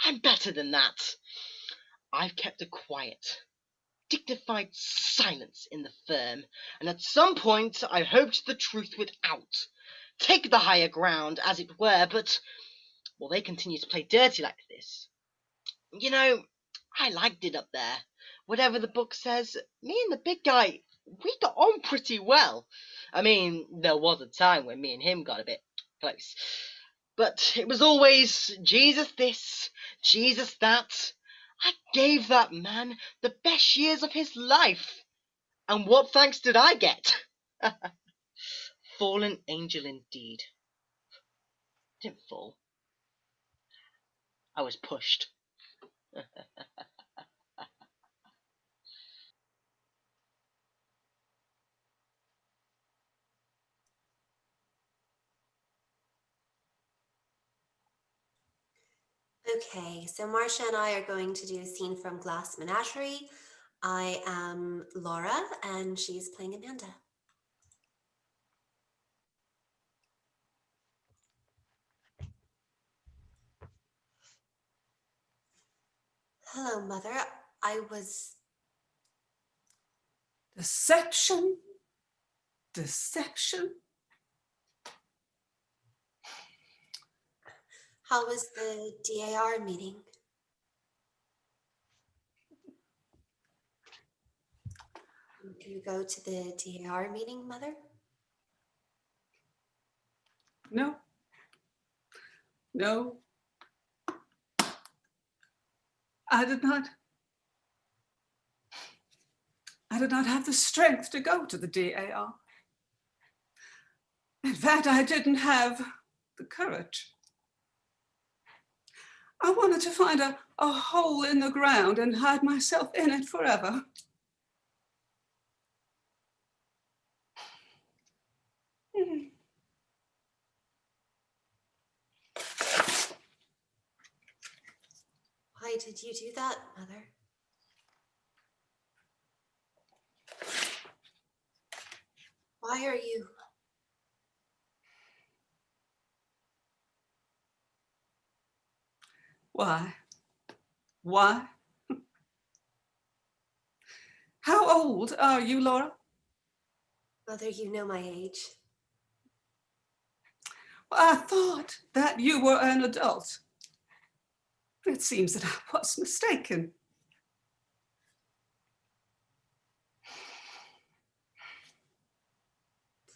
I'm better than that. I've kept a quiet, dignified silence in the firm, and at some point I hoped the truth would out. Take the higher ground, as it were, but, well, they continue to play dirty like this. You know, I liked it up there. Whatever the book says, me and the big guy, we got on pretty well. I mean, there was a time when me and him got a bit close. But it was always Jesus this, Jesus that. I gave that man the best years of his life. And what thanks did I get? Fallen angel indeed. Didn't fall. I was pushed. Okay, so Marcia and I are going to do a scene from Glass Menagerie. I am Laura and she's playing Amanda. Hello, Mother. I was... Deception. Deception. How was the DAR meeting? Do you go to the DAR meeting, Mother? No. No. I did not have the strength to go to the DAR. In fact, I didn't have the courage. I wanted to find a hole in the ground and hide myself in it forever. Why did you do that, Mother? Why are you? Why? Why? How old are you, Laura? Mother, you know my age. Well, I thought that you were an adult. It seems that I was mistaken.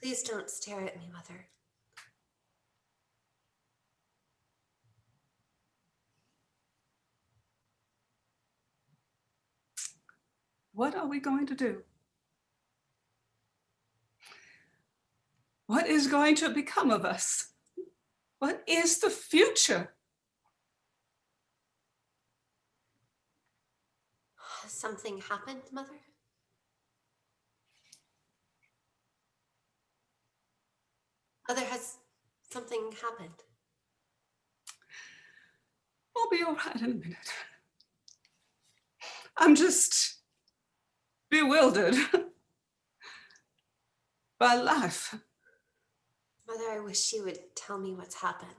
Please don't stare at me, Mother. What are we going to do? What is going to become of us? What is the future? Has something happened, Mother? Mother, has something happened? I'll be all right in a minute. I'm just bewildered by life. Mother, I wish you would tell me what's happened.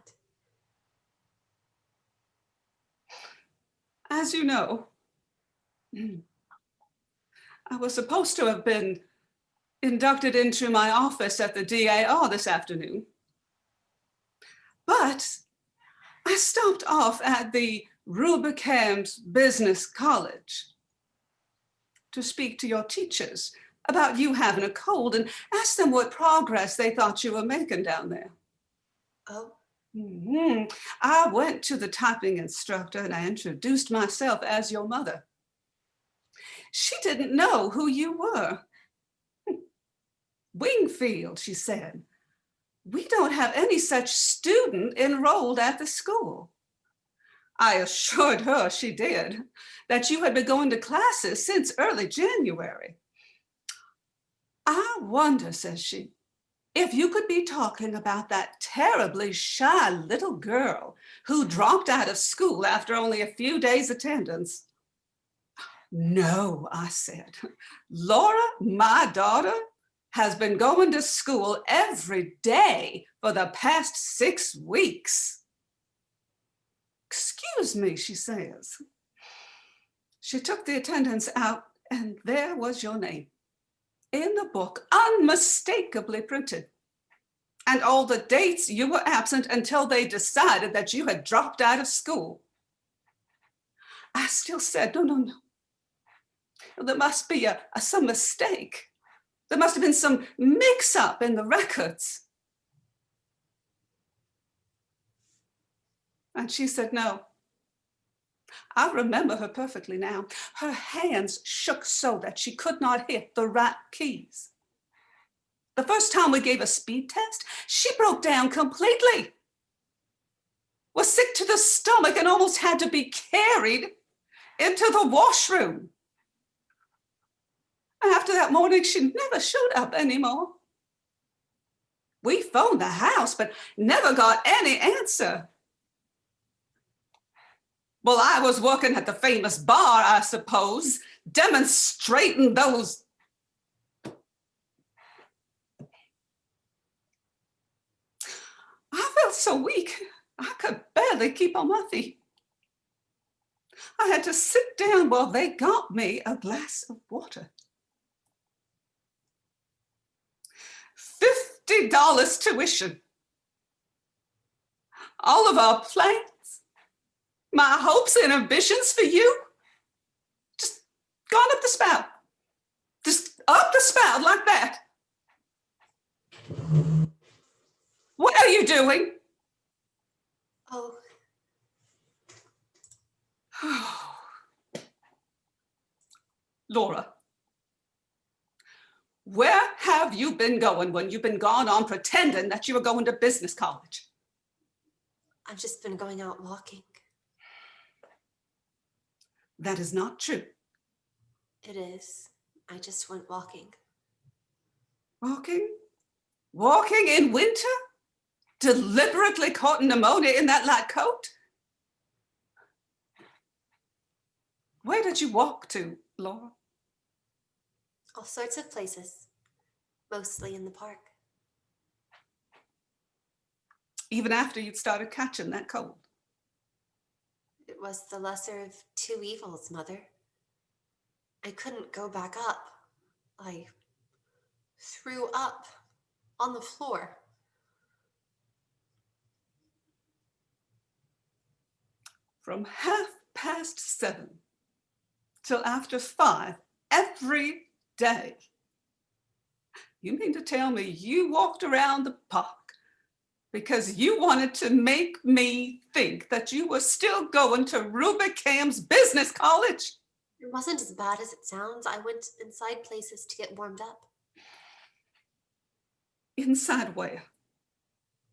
As you know, I was supposed to have been inducted into my office at the DAR this afternoon. But I stopped off at the Rubicam's Business College to speak to your teachers about you having a cold and ask them what progress they thought you were making down there. Oh. I went to the typing instructor and I introduced myself as your mother. She didn't know who you were. Wingfield, she said. We don't have any such student enrolled at the school. I assured her, she did, that you had been going to classes since early January. I wonder, says she, if you could be talking about that terribly shy little girl who dropped out of school after only a few days' attendance. No, I said. Laura, my daughter, has been going to school every day for the past 6 weeks. Excuse me, she says. She took the attendance out and there was your name in the book, unmistakably printed. And all the dates you were absent until they decided that you had dropped out of school. I still said, no. There must be some mistake. There must have been some mix-up in the records. And she said, no. I remember her perfectly now. Her hands shook so that she could not hit the right keys. The first time we gave a speed test, she broke down completely. Was sick to the stomach and almost had to be carried into the washroom. After that morning, she never showed up anymore. We phoned the house, but never got any answer. Well, I was working at the famous bar, I suppose, demonstrating those. I felt so weak, I could barely keep on my feet. I had to sit down while they got me a glass of water. $50 tuition. All of our plans, my hopes and ambitions for you, just gone up the spout. Just up the spout like that. What are you doing? Oh. Laura, where have you been going when you've been gone on pretending that you were going to business college? I've just been going out walking. That is not true. It is. I just went walking. Walking? Walking in winter? Deliberately caught pneumonia in that light coat? Where did you walk to, Laura? All sorts of places, mostly in the park. Even after you'd started catching that cold? It was the lesser of two evils, Mother. I couldn't go back up. I threw up on the floor. From 7:30 till after 5 every day. You mean to tell me you walked around the park because you wanted to make me think that you were still going to Rubicam's Business College? It wasn't as bad as it sounds. I went inside places to get warmed up. Inside where?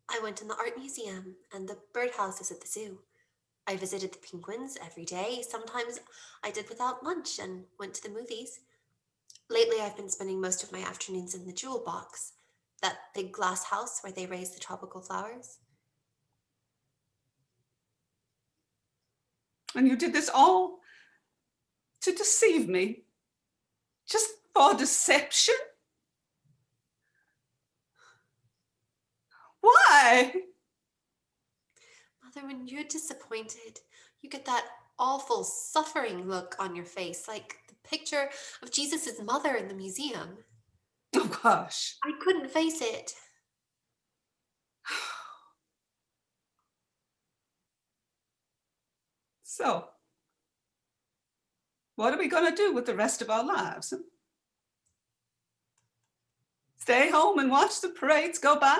I went in the art museum and the birdhouses at the zoo. I visited the penguins every day. Sometimes I did without lunch and went to the movies. Lately, I've been spending most of my afternoons in the jewel box, that big glass house where they raise the tropical flowers. And you did this all to deceive me? Just for deception? Why? Mother, when you're disappointed, you get that awful suffering look on your face, like the picture of Jesus's mother in the museum. Oh, gosh. I couldn't face it. So, what are we going to do with the rest of our lives? Stay home and watch the parades go by?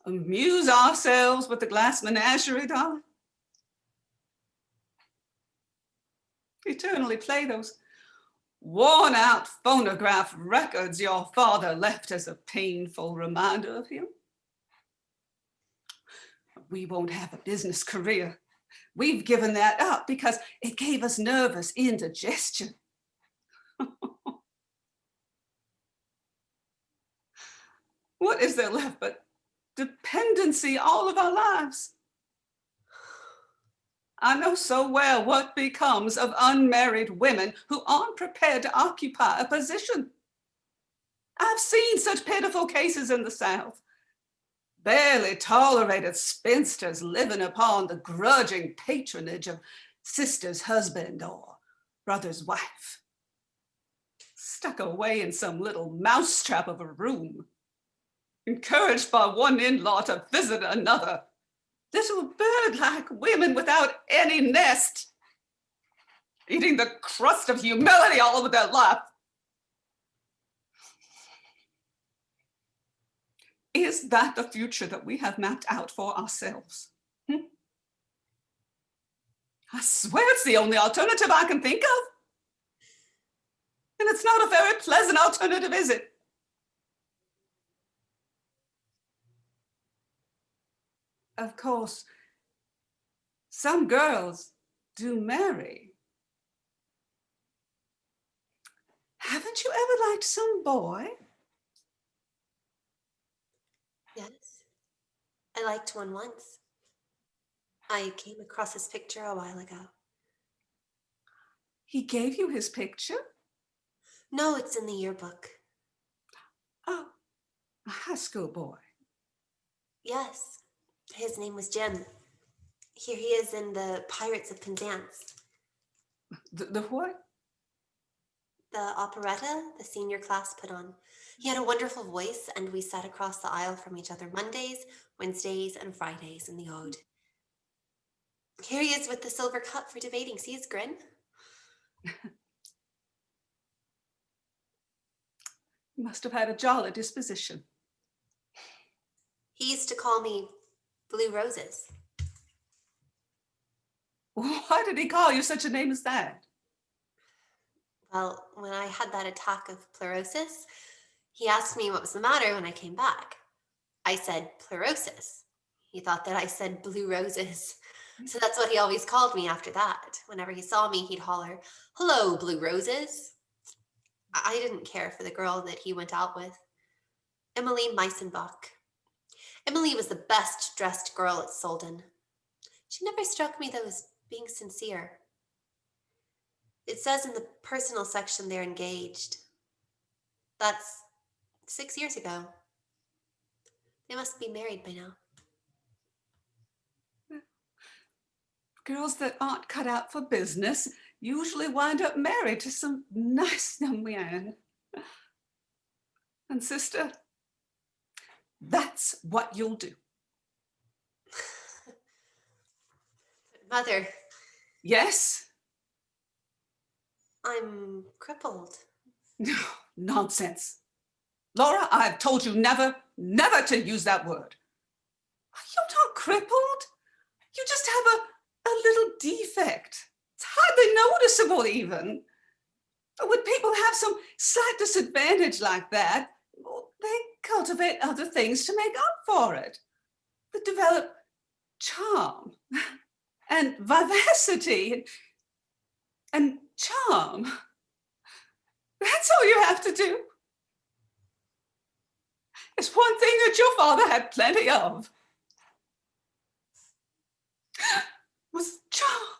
Amuse ourselves with the Glass Menagerie, darling? Eternally play those worn-out phonograph records your father left as a painful reminder of him? We won't have a business career. We've given that up because it gave us nervous indigestion. What is there left but dependency all of our lives? I know so well what becomes of unmarried women who aren't prepared to occupy a position. I've seen such pitiful cases in the South. Barely tolerated spinsters living upon the grudging patronage of sister's husband or brother's wife. Stuck away in some little mousetrap of a room. Encouraged by one in-law to visit another. Little bird-like women without any nest. Eating the crust of humility all over their life. Is that the future that we have mapped out for ourselves? I swear it's the only alternative I can think of. And it's not a very pleasant alternative, is it? Of course, some girls do marry. Haven't you ever liked some boy? Yes, I liked one once. I came across his picture a while ago. He gave you his picture? No, it's in the yearbook. Oh, a high school boy. Yes, his name was Jim. Here he is in the Pirates of Penzance. The what? The operetta the senior class put on. He had a wonderful voice, and we sat across the aisle from each other Mondays, Wednesdays, and Fridays in the Ode. Here he is with the silver cup for debating. See his grin? He must have had a jolly disposition. He used to call me Blue Roses. Why did he call you such a name as that? Well, when I had that attack of pleurosis, he asked me what was the matter when I came back. I said pleurosis. He thought that I said Blue Roses. So that's what he always called me after that. Whenever he saw me, he'd holler, "Hello, Blue Roses." I didn't care for the girl that he went out with. Emily Meisenbach. Emily was the best dressed girl at Solden. She never struck me though as being sincere. It says in the personal section they're engaged. That's 6 years ago. They must be married by now. Girls that aren't cut out for business usually wind up married to some nice young man. And sister, that's what you'll do. Mother. Yes? I'm crippled. Nonsense. Laura, I've told you never to use that word. You're not crippled. You just have a little defect. It's hardly noticeable even. But when people have some slight disadvantage like that, they cultivate other things to make up for it. They develop charm and vivacity and charm. That's all you have to do. It's one thing that your father had plenty of. Was charm.